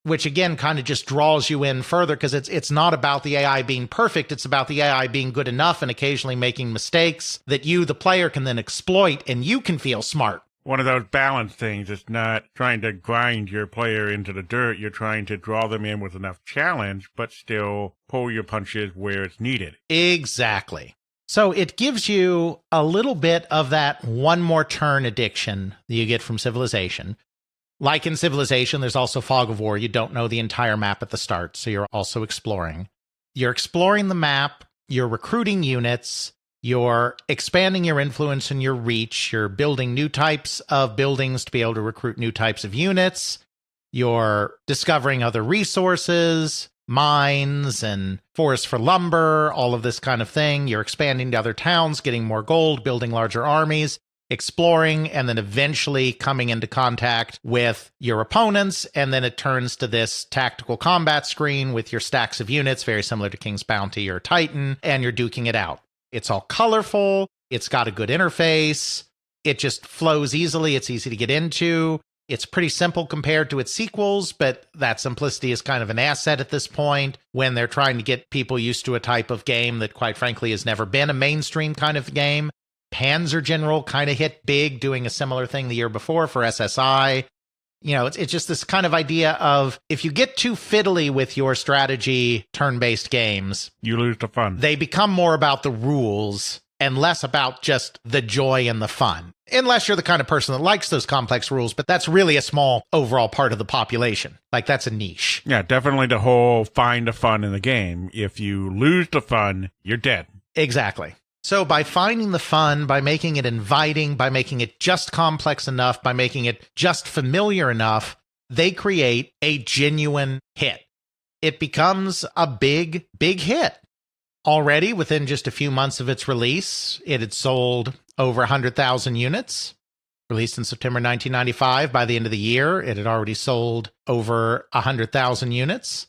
which again kind of just draws you in further because it's not about the AI being perfect. It's about the AI being good enough and occasionally making mistakes that you, the player, can then exploit and you can feel smart. One of those balance things. It's not trying to grind your player into the dirt. You're trying to draw them in with enough challenge, but still pull your punches where it's needed. Exactly. So it gives you a little bit of that one more turn addiction that you get from Civilization. Like in Civilization, there's also Fog of War. You don't know the entire map at the start, so you're also exploring. You're exploring the map, you're recruiting units, you're expanding your influence and your reach, you're building new types of buildings to be able to recruit new types of units, you're discovering other resources, mines and forests for lumber, all of this kind of thing. You're expanding to other towns, getting more gold, building larger armies, exploring, and then eventually coming into contact with your opponents. And then it turns to this tactical combat screen with your stacks of units, very similar to King's Bounty or Titan, and you're duking it out. It's all colorful. It's got a good interface. It just flows easily. It's easy to get into. It's pretty simple compared to its sequels, but that simplicity is kind of an asset at this point when they're trying to get people used to a type of game that, quite frankly, has never been a mainstream kind of game. Panzer General kind of hit big doing a similar thing the year before for SSI. You know, it's just this kind of idea of if you get too fiddly with your strategy turn-based games, you lose the fun. They become more about the rules and less about just the joy and the fun. Unless you're the kind of person that likes those complex rules, but that's really a small overall part of the population. Like, that's a niche. Yeah, definitely the whole find the fun in the game. If you lose the fun, you're dead. Exactly. So by finding the fun, by making it inviting, by making it just complex enough, by making it just familiar enough, they create a genuine hit. It becomes a big, big hit. Already, within just a few months of its release, it had sold over 100,000 units. Released in September 1995, by the end of the year, it had already sold over 100,000 units.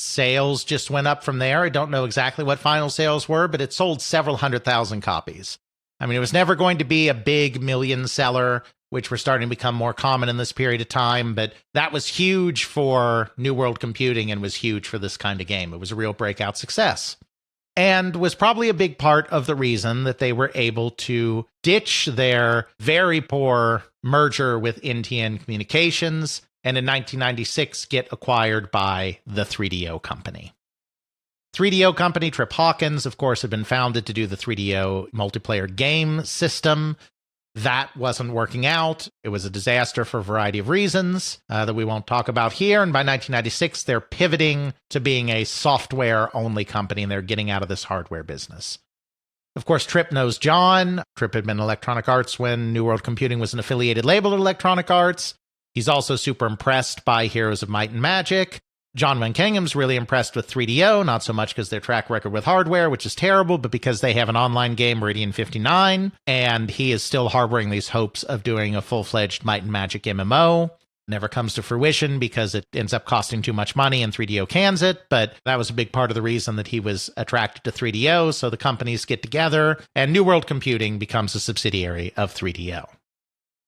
Sales just went up from there. I don't know exactly what final sales were, but it sold several 100,000 copies. I mean, it was never going to be a big million seller, which were starting to become more common in this period of time, but that was huge for New World Computing and was huge for this kind of game. It was a real breakout success and was probably a big part of the reason that they were able to ditch their very poor merger with NTN Communications and in 1996 get acquired by the 3DO company. 3DO company, Trip Hawkins, of course, had been founded to do the 3DO multiplayer game system. That wasn't working out. It was a disaster for a variety of reasons that we won't talk about here. And by 1996, they're pivoting to being a software-only company, and they're getting out of this hardware business. Of course, Trip knows John. Trip had been in Electronic Arts when New World Computing was an affiliated label at Electronic Arts. He's also super impressed by Heroes of Might and Magic. Jon Van Canegham's really impressed with 3DO, not so much because their track record with hardware, which is terrible, but because they have an online game, Meridian 59, and he is still harboring these hopes of doing a full-fledged Might and Magic MMO. Never comes to fruition because it ends up costing too much money and 3DO cans it, but that was a big part of the reason that he was attracted to 3DO, so the companies get together, and New World Computing becomes a subsidiary of 3DO.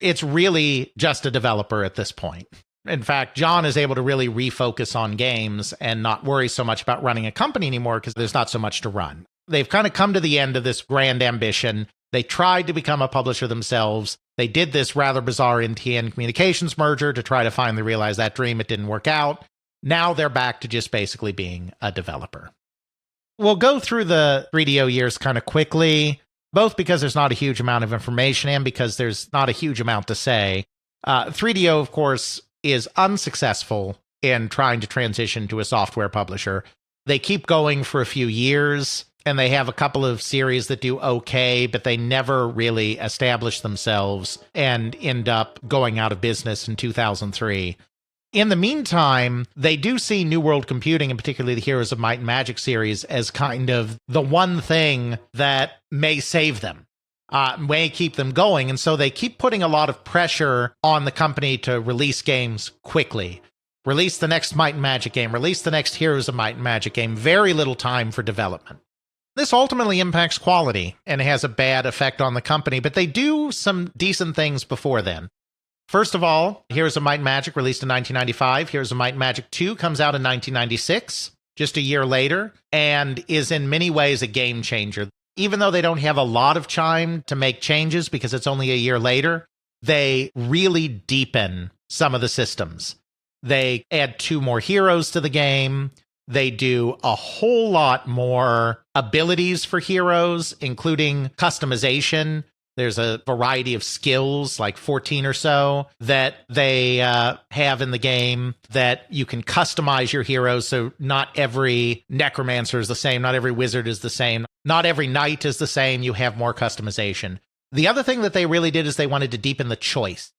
It's really just a developer at this point. In fact, John is able to really refocus on games and not worry so much about running a company anymore because there's not so much to run. They've kind of come to the end of this grand ambition. They tried to become a publisher themselves. They did this rather bizarre NTN Communications merger to try to finally realize that dream. It didn't work out. Now they're back to just basically being a developer. We'll go through the 3DO years kind of quickly, both because there's not a huge amount of information and because there's not a huge amount to say. 3DO, of course, is unsuccessful in trying to transition to a software publisher. They keep going for a few years, and they have a couple of series that do okay, but they never really establish themselves and end up going out of business in 2003. In the meantime, they do see New World Computing, and particularly the Heroes of Might and Magic series, as kind of the one thing that may save them, may keep them going. And so they keep putting a lot of pressure on the company to release games quickly. Release the next Might and Magic game, release the next Heroes of Might and Magic game. Very little time for development. This ultimately impacts quality and has a bad effect on the company, but they do some decent things before then. First of all, Heroes of Might and Magic released in 1995. Heroes of Might and Magic 2 comes out in 1996, just a year later, and is in many ways a game changer. Even though they don't have a lot of time to make changes because it's only a year later, they really deepen some of the systems. They add 2 more heroes to the game. They do a whole lot more abilities for heroes, including customization. There's a variety of skills, like 14 or so, that they have in the game that you can customize your heroes. So not every necromancer is the same. Not every wizard is the same. Not every knight is the same. You have more customization. The other thing that they really did is they wanted to deepen the choice.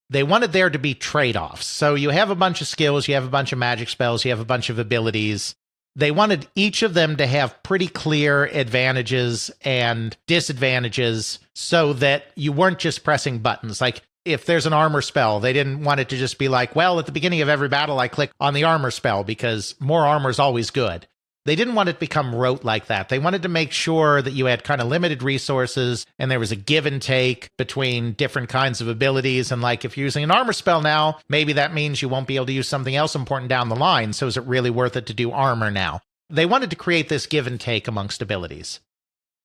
They wanted there to be trade-offs. So you have a bunch of skills, you have a bunch of magic spells, you have a bunch of abilities. They wanted each of them to have pretty clear advantages and disadvantages so that you weren't just pressing buttons. Like if there's an armor spell, they didn't want it to just be like, well, at the beginning of every battle, I click on the armor spell because more armor is always good. They didn't want it to become rote like that. They wanted to make sure that you had kind of limited resources and there was a give and take between different kinds of abilities. And like if you're using an armor spell now, maybe that means you won't be able to use something else important down the line. So is it really worth it to do armor now? They wanted to create this give and take amongst abilities.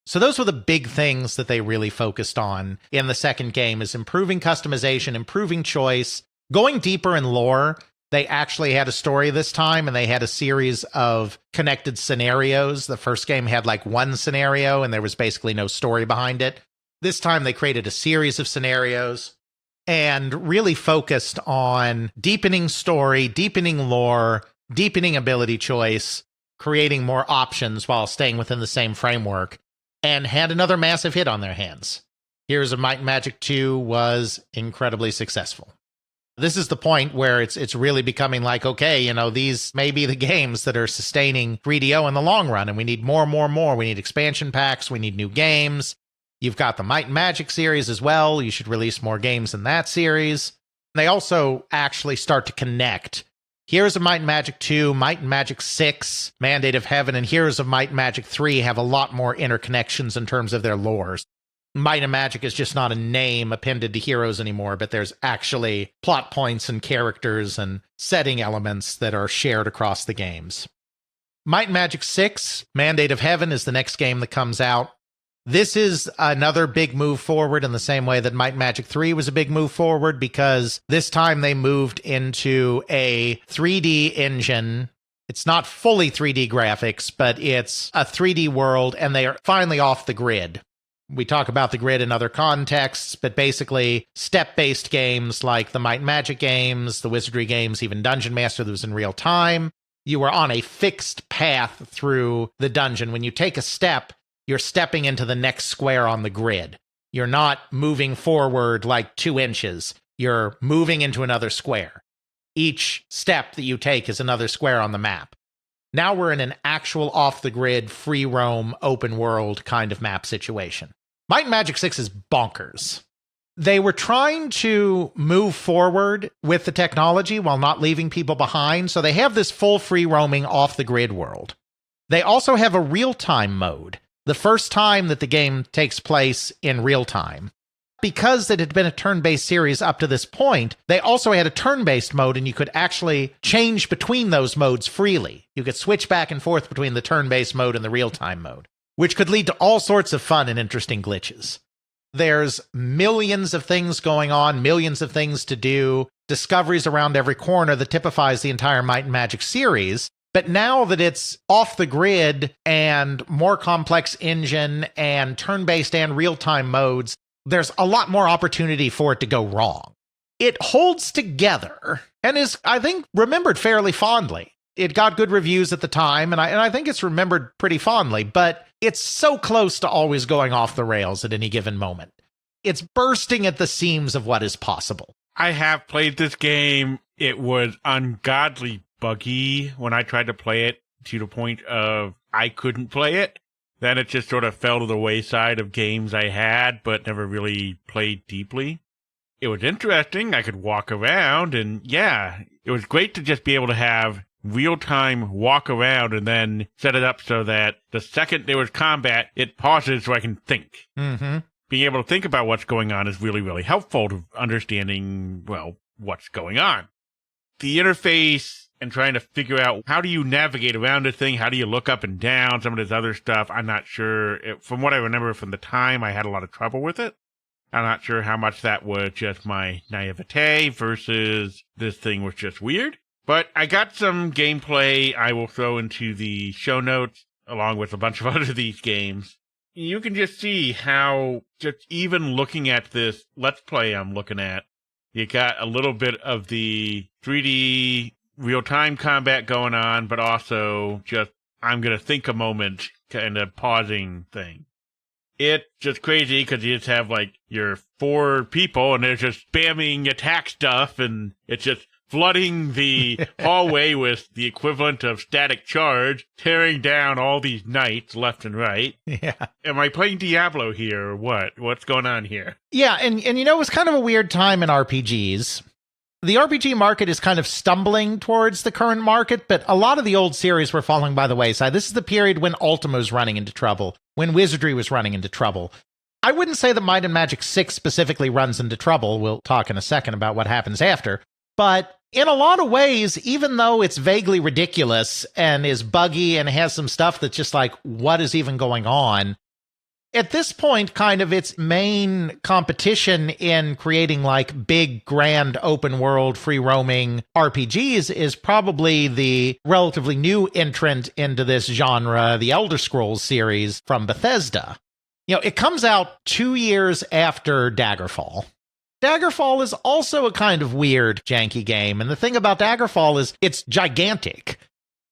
So those were the big things that they really focused on in the second game, is improving customization, improving choice, going deeper in lore. They actually had a story this time, and they had a series of connected scenarios. The first game had like one scenario, and there was basically no story behind it. This time, they created a series of scenarios and really focused on deepening story, deepening lore, deepening ability choice, creating more options while staying within the same framework, and had another massive hit on their hands. Heroes of Might and Magic 2 was incredibly successful. This is the point where it's really becoming like, okay, you know, these may be the games that are sustaining 3DO in the long run, and we need more. We need expansion packs. We need new games. You've got the Might and Magic series as well. You should release more games in that series. They also actually start to connect. Heroes of Might and Magic 2, Might and Magic 6, Mandate of Heaven, and Heroes of Might and Magic 3 have a lot more interconnections in terms of their lores. Might and Magic is just not a name appended to heroes anymore, but there's actually plot points and characters and setting elements that are shared across the games. Might and Magic 6, Mandate of Heaven, is the next game that comes out. This is another big move forward in the same way that Might and Magic 3 was a big move forward, because this time they moved into a 3D engine. It's not fully 3D graphics, but it's a 3D world, and they are finally off the grid. We talk about the grid in other contexts, but basically step-based games like the Might and Magic games, the Wizardry games, even Dungeon Master that was in real time, you were on a fixed path through the dungeon. When you take a step, you're stepping into the next square on the grid. You're not moving forward like 2 inches. You're moving into another square. Each step that you take is another square on the map. Now we're in an actual off-the-grid, free-roam, open-world kind of map situation. Might and Magic 6 is bonkers. They were trying to move forward with the technology while not leaving people behind, so they have this full free-roaming, off-the-grid world. They also have a real-time mode, the first time that the game takes place in real time. Because it had been a turn-based series up to this point, they also had a turn-based mode, and you could actually change between those modes freely. You could switch back and forth between the turn-based mode and the real-time mode, which could lead to all sorts of fun and interesting glitches. There's millions of things going on, millions of things to do, discoveries around every corner that typifies the entire Might and Magic series. But now that it's off the grid and more complex engine and turn-based and real-time modes, there's a lot more opportunity for it to go wrong. It holds together and is, I think, remembered fairly fondly. It got good reviews at the time, and I think it's remembered pretty fondly, but it's so close to always going off the rails at any given moment. It's bursting at the seams of what is possible. I have played this game It was ungodly buggy when I tried to play it to the point of I couldn't play it. Then it just sort of fell to the wayside of games I had, but never really played deeply. It was interesting. I could walk around, and yeah, it was great to just be able to have real-time walk around and then set it up so that the second there was combat, it pauses so I can think. Mm-hmm. Being able to think about what's going on is really, really helpful to understanding, well, what's going on. The interface and trying to figure out how do you navigate around a thing, how do you look up and down, some of this other stuff, I'm not sure. From what I remember from the time, I had a lot of trouble with it. I'm not sure how much that was just my naivete versus this thing was just weird. But I got some gameplay I will throw into the show notes, along with a bunch of other of these games. You can just see how, just even looking at this Let's Play I'm looking at, you got a little bit of the 3D real-time combat going on, but also just, I'm going to think a moment, kind of pausing thing. It's just crazy because you just have, like, your 4 people, and they're just spamming attack stuff, and it's just flooding the hallway with the equivalent of static charge, tearing down all these knights left and right. Yeah. Am I playing Diablo here or what? What's going on here? Yeah, and you know, it was kind of a weird time in RPGs. The RPG market is kind of stumbling towards the current market, but a lot of the old series were falling by the wayside. This is the period when Ultima was running into trouble, when Wizardry was running into trouble. I wouldn't say that Might and Magic 6 specifically runs into trouble. We'll talk in a second about what happens after. But in a lot of ways, even though it's vaguely ridiculous and is buggy and has some stuff that's just like, what is even going on? At this point, kind of its main competition in creating like big, grand, open world, free roaming RPGs is probably the relatively new entrant into this genre, the Elder Scrolls series from Bethesda. You know, it comes out 2 years after Daggerfall. Daggerfall is also a kind of weird, janky game, and the thing about Daggerfall is it's gigantic.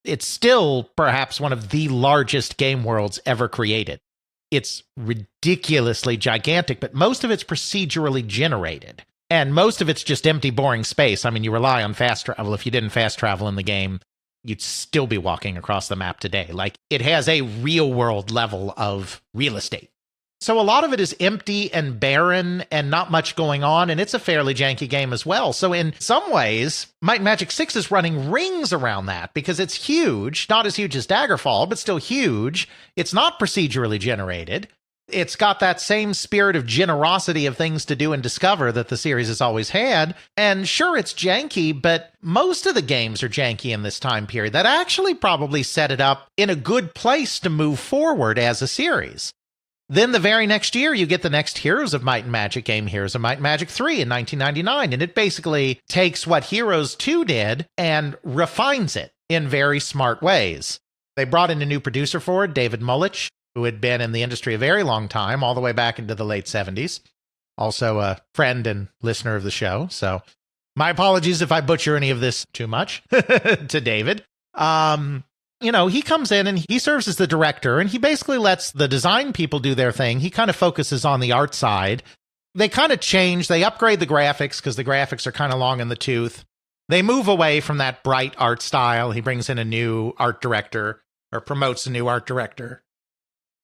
It's still perhaps one of the largest game worlds ever created. It's ridiculously gigantic, but most of it's procedurally generated. And most of it's just empty, boring space. I mean, you rely on fast travel. If you didn't fast travel in the game, you'd still be walking across the map today. Like, it has a real-world level of real estate. So a lot of it is empty and barren and not much going on, and it's a fairly janky game as well. So in some ways, Might and Magic 6 is running rings around that because it's huge, not as huge as Daggerfall, but still huge. It's not procedurally generated. It's got that same spirit of generosity of things to do and discover that the series has always had. And sure, it's janky, but most of the games are janky in this time period. That actually probably set it up in a good place to move forward as a series. Then the very next year, you get the next Heroes of Might and Magic game, Heroes of Might and Magic 3 in 1999, and it basically takes what Heroes 2 did and refines it in very smart ways. They brought in a new producer for it, David Mullich, who had been in the industry a very long time, all the way back into the late 70s. Also a friend and listener of the show, so my apologies if I butcher any of this too much to David. You know, he comes in and he serves as the director, and he basically lets the design people do their thing. He kind of focuses on the art side. They kind of change. They upgrade the graphics because the graphics are kind of long in the tooth. They move away from that bright art style. He brings in a new art director, or promotes a new art director.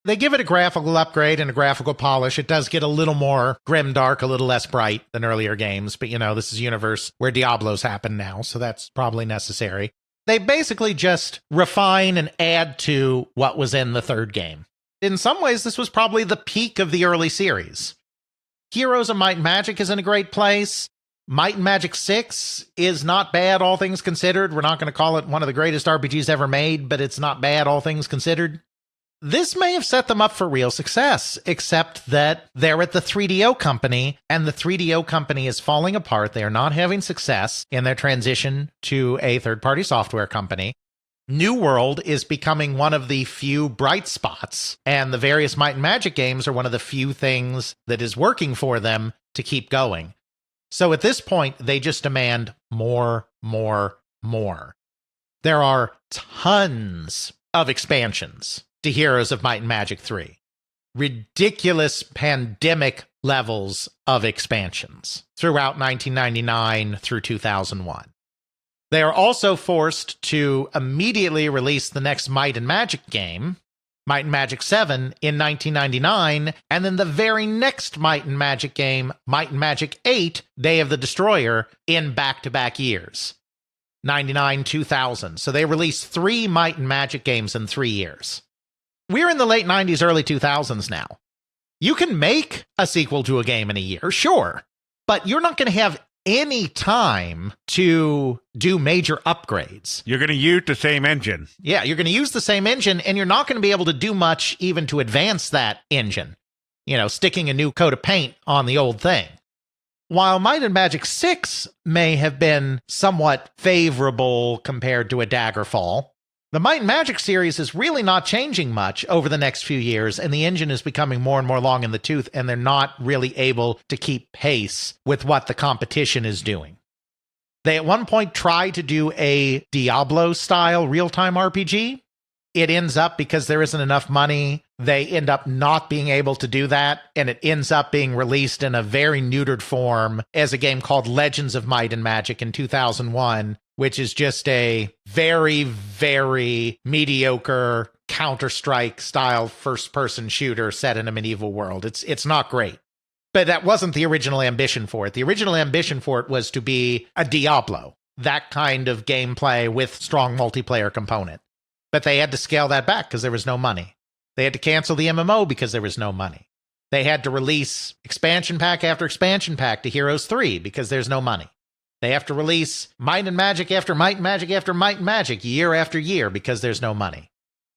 They give it a graphical upgrade and a graphical polish. It does get a little more grimdark, a little less bright than earlier games. But, you know, this is a universe where Diablos happen now, so that's probably necessary. They basically just refine and add to what was in the third game. In some ways, this was probably the peak of the early series. Heroes of Might and Magic is in a great place. Might and Magic 6 is not bad, all things considered. We're not going to call it one of the greatest RPGs ever made, but it's not bad, all things considered. This may have set them up for real success, except that they're at the 3DO company, and the 3DO company is falling apart. They are not having success in their transition to a third-party software company. New World is becoming one of the few bright spots, and the various Might and Magic games are one of the few things that is working for them to keep going. So at this point, they just demand more, more, more. There are tons of expansions to Heroes of Might and Magic 3. Ridiculous pandemic levels of expansions throughout 1999 through 2001. They are also forced to immediately release the next Might and Magic game, Might and Magic 7, in 1999, and then the very next Might and Magic game, Might and Magic 8, Day of the Destroyer, in back-to-back years, 99, 2000. So they released 3 Might and Magic games in 3 years. We're in the late 90s, early 2000s now. You can make a sequel to a game in a year, sure, but you're not going to have any time to do major upgrades. You're going to use the same engine. Yeah, you're going to use the same engine, and you're not going to be able to do much even to advance that engine. You know, sticking a new coat of paint on the old thing. While Might and Magic 6 may have been somewhat favorable compared to a Daggerfall, the Might and Magic series is really not changing much over the next few years, and the engine is becoming more and more long in the tooth, and they're not really able to keep pace with what the competition is doing. They at one point tried to do a Diablo-style real-time RPG. It ends up, because there isn't enough money, they end up not being able to do that, and it ends up being released in a very neutered form as a game called Legends of Might and Magic in 2001, which is just a very, very mediocre Counter-Strike style first-person shooter set in a medieval world. It's not great. But that wasn't the original ambition for it. The original ambition for it was to be a Diablo, that kind of gameplay with strong multiplayer component. But they had to scale that back because there was no money. They had to cancel the MMO because there was no money. They had to release expansion pack after expansion pack to Heroes 3 because there's no money. They have to release Might and Magic after Might and Magic after Might and Magic year after year because there's no money.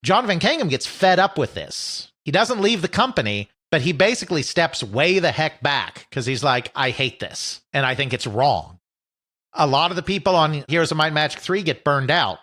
Jon Van Caneghem gets fed up with this. He doesn't leave the company, but he basically steps way the heck back because he's like, I hate this, and I think it's wrong. A lot of the people on Heroes of Might and Magic 3 get burned out.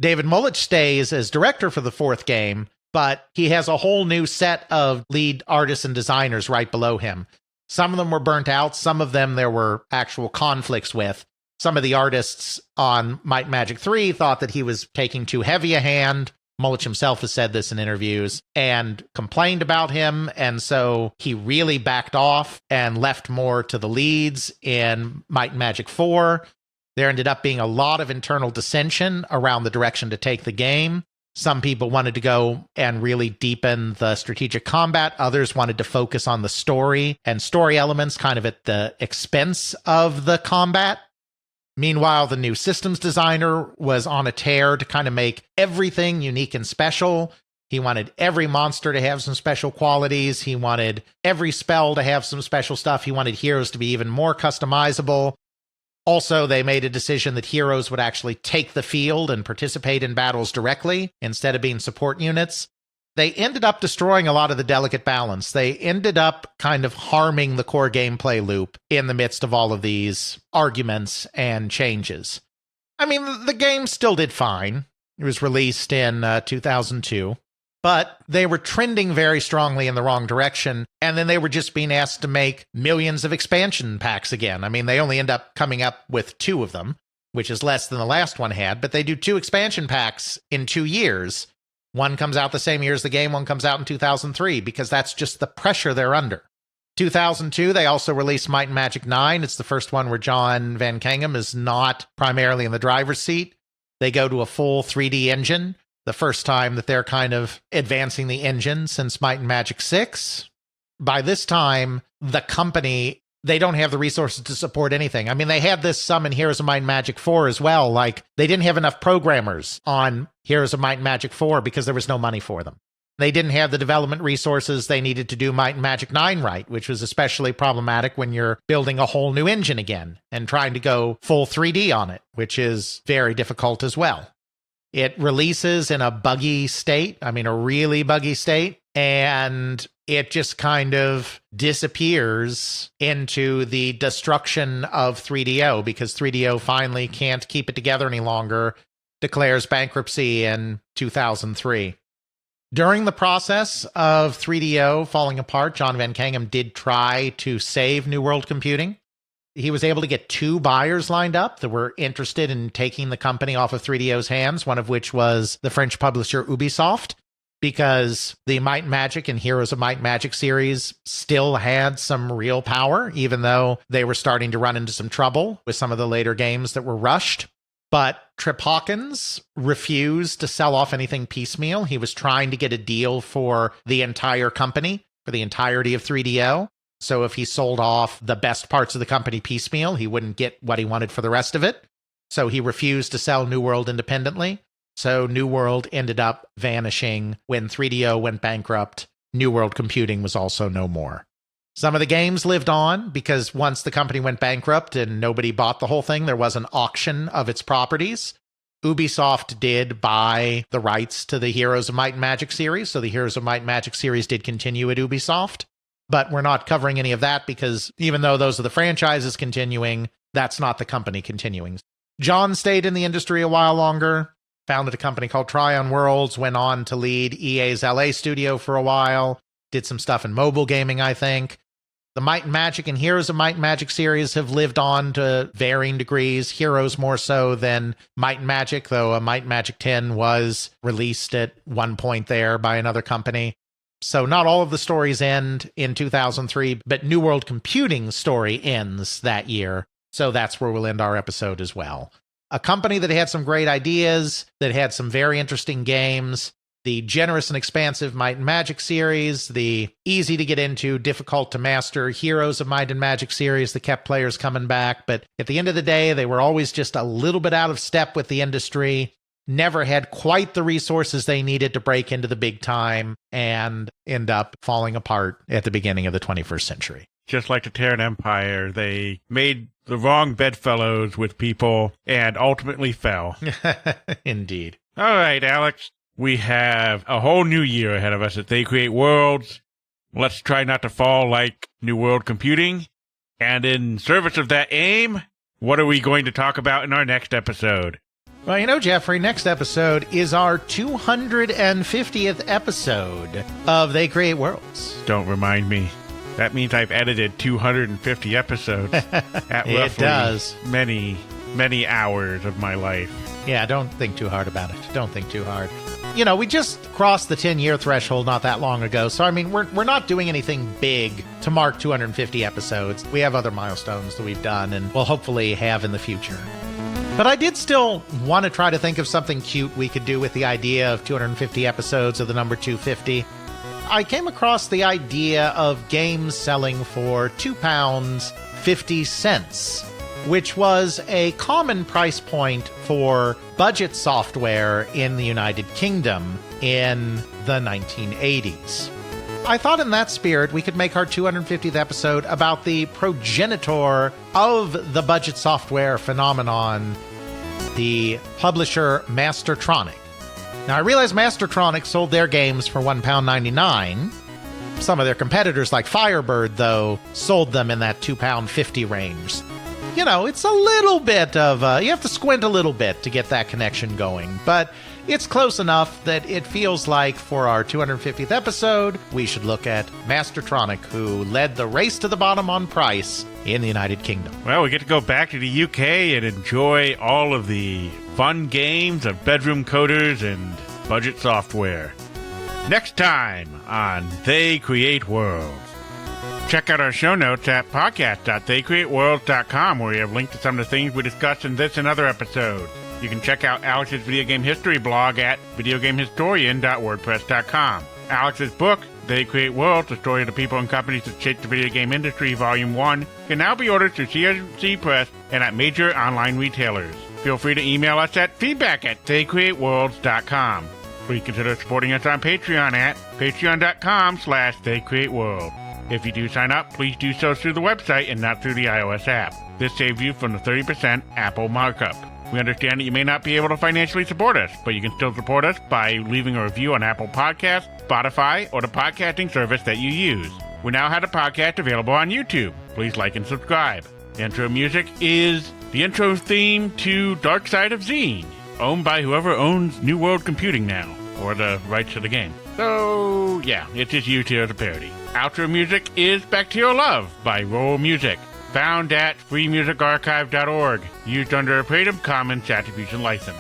David Mullich stays as director for the 4th game, but he has a whole new set of lead artists and designers right below him. Some of them were burnt out. Some of them there were actual conflicts with. Some of the artists on Might and Magic 3 thought that he was taking too heavy a hand. Mullich himself has said this in interviews and complained about him. And so he really backed off and left more to the leads in Might and Magic 4. There ended up being a lot of internal dissension around the direction to take the game. Some people wanted to go and really deepen the strategic combat. Others wanted to focus on the story and story elements kind of at the expense of the combat. Meanwhile, the new systems designer was on a tear to kind of make everything unique and special. He wanted every monster to have some special qualities. He wanted every spell to have some special stuff. He wanted heroes to be even more customizable. Also, they made a decision that heroes would actually take the field and participate in battles directly instead of being support units. They ended up destroying a lot of the delicate balance. They ended up kind of harming the core gameplay loop in the midst of all of these arguments and changes. I mean, the game still did fine. It was released in 2002. But they were trending very strongly in the wrong direction, and then they were just being asked to make millions of expansion packs again. I mean, they only end up coming up with 2 of them, which is less than the last one had, but they do 2 expansion packs in 2 years. One comes out the same year as the game, one comes out in 2003, because that's just the pressure they're under. 2002, they also released Might and Magic 9. It's the first one where Jon Van Caneghem is not primarily in the driver's seat. They go to a full 3D engine. The first time that they're kind of advancing the engine since Might and Magic 6. By this time, the company, they don't have the resources to support anything. I mean, they had this some in Heroes of Might and Magic 4 as well. Like, they didn't have enough programmers on Heroes of Might and Magic 4 because there was no money for them. They didn't have the development resources they needed to do Might and Magic 9 right, which was especially problematic when you're building a whole new engine again and trying to go full 3D on it, which is very difficult as well. It releases in a buggy state, I mean, a really buggy state, and it just kind of disappears into the destruction of 3DO because 3DO finally can't keep it together any longer, declares bankruptcy in 2003. During the process of 3DO falling apart, Jon Van Caneghem did try to save New World Computing. He was able to get 2 buyers lined up that were interested in taking the company off of 3DO's hands, one of which was the French publisher Ubisoft, because the Might and Magic and Heroes of Might and Magic series still had some real power, even though they were starting to run into some trouble with some of the later games that were rushed. But Trip Hawkins refused to sell off anything piecemeal. He was trying to get a deal for the entire company, for the entirety of 3DO. So if he sold off the best parts of the company piecemeal, he wouldn't get what he wanted for the rest of it. So he refused to sell New World independently. So New World ended up vanishing when 3DO went bankrupt. New World Computing was also no more. Some of the games lived on because once the company went bankrupt and nobody bought the whole thing, there was an auction of its properties. Ubisoft did buy the rights to the Heroes of Might and Magic series, so the Heroes of Might and Magic series did continue at Ubisoft. But we're not covering any of that because even though those are the franchises continuing, that's not the company continuing. Jon stayed in the industry a while longer, founded a company called Tryon Worlds, went on to lead EA's LA studio for a while, did some stuff in mobile gaming, I think. The Might and Magic and Heroes of Might and Magic series have lived on to varying degrees. Heroes more so than Might and Magic, though a Might and Magic 10 was released at one point there by another company. So not all of the stories end in 2003, but New World Computing's story ends that year. So that's where we'll end our episode as well. A company that had some great ideas, that had some very interesting games, the generous and expansive Might and Magic series, the easy to get into, difficult to master Heroes of Might and Magic series that kept players coming back. But at the end of the day, they were always just a little bit out of step with the industry, never had quite the resources they needed to break into the big time, and end up falling apart at the beginning of the 21st century. Just like the Terran Empire, they made the wrong bedfellows with people and ultimately fell. Indeed. All right, Alex. We have a whole new year ahead of us as They Create Worlds. Let's try not to fall like New World Computing. And in service of that aim, what are we going to talk about in our next episode? Well, you know, Jeffrey, next episode is our 250th episode of They Create Worlds. Don't remind me. That means I've edited 250 episodes at roughly It does. many, many hours of my life. Yeah, don't think too hard about it. Don't think too hard. You know, we just crossed the 10-year threshold not that long ago, so I mean, we're not doing anything big to mark 250 episodes. We have other milestones that we've done and we'll hopefully have in the future. But I did still want to try to think of something cute we could do with the idea of 250 episodes of the number 250. I came across the idea of games selling for £2.50, which was a common price point for budget software in the United Kingdom in the 1980s. I thought in that spirit we could make our 250th episode about the progenitor of the budget software phenomenon, the publisher Mastertronic. Now, I realize Mastertronic sold their games for £1.99. Some of their competitors, like Firebird, though, sold them in that £2.50 range. You know, it's a little bit of you have to squint a little bit to get that connection going, but it's close enough that it feels like for our 250th episode, we should look at Mastertronic, who led the race to the bottom on price in the United Kingdom. Well, we get to go back to the UK and enjoy all of the fun games of bedroom coders and budget software. Next time on They Create Worlds. Check out our show notes at podcast.theycreateworlds.com, where we have links to some of the things we discussed in this and other episodes. You can check out Alex's video game history blog at videogamehistorian.wordpress.com. Alex's book, They Create Worlds, the story of the people and companies that shaped the video game industry, Volume 1, can now be ordered through CSC Press and at major online retailers. Feel free to email us at feedback@theycreateworlds.com. Please consider supporting us on Patreon at patreon.com/theycreateworld. If you do sign up, please do so through the website and not through the iOS app. This saves you from the 30% Apple markup. We understand that you may not be able to financially support us, but you can still support us by leaving a review on Apple Podcasts, Spotify, or the podcasting service that you use. We now have a podcast available on YouTube. Please like and subscribe. The intro music is the intro theme to Dark Side of Zine, owned by whoever owns New World Computing now, or the rights to the game. So, yeah, it's just used here as a parody. Outro music is Bacterial Love by Roll Music, found at freemusicarchive.org, used under a Creative Commons Attribution License.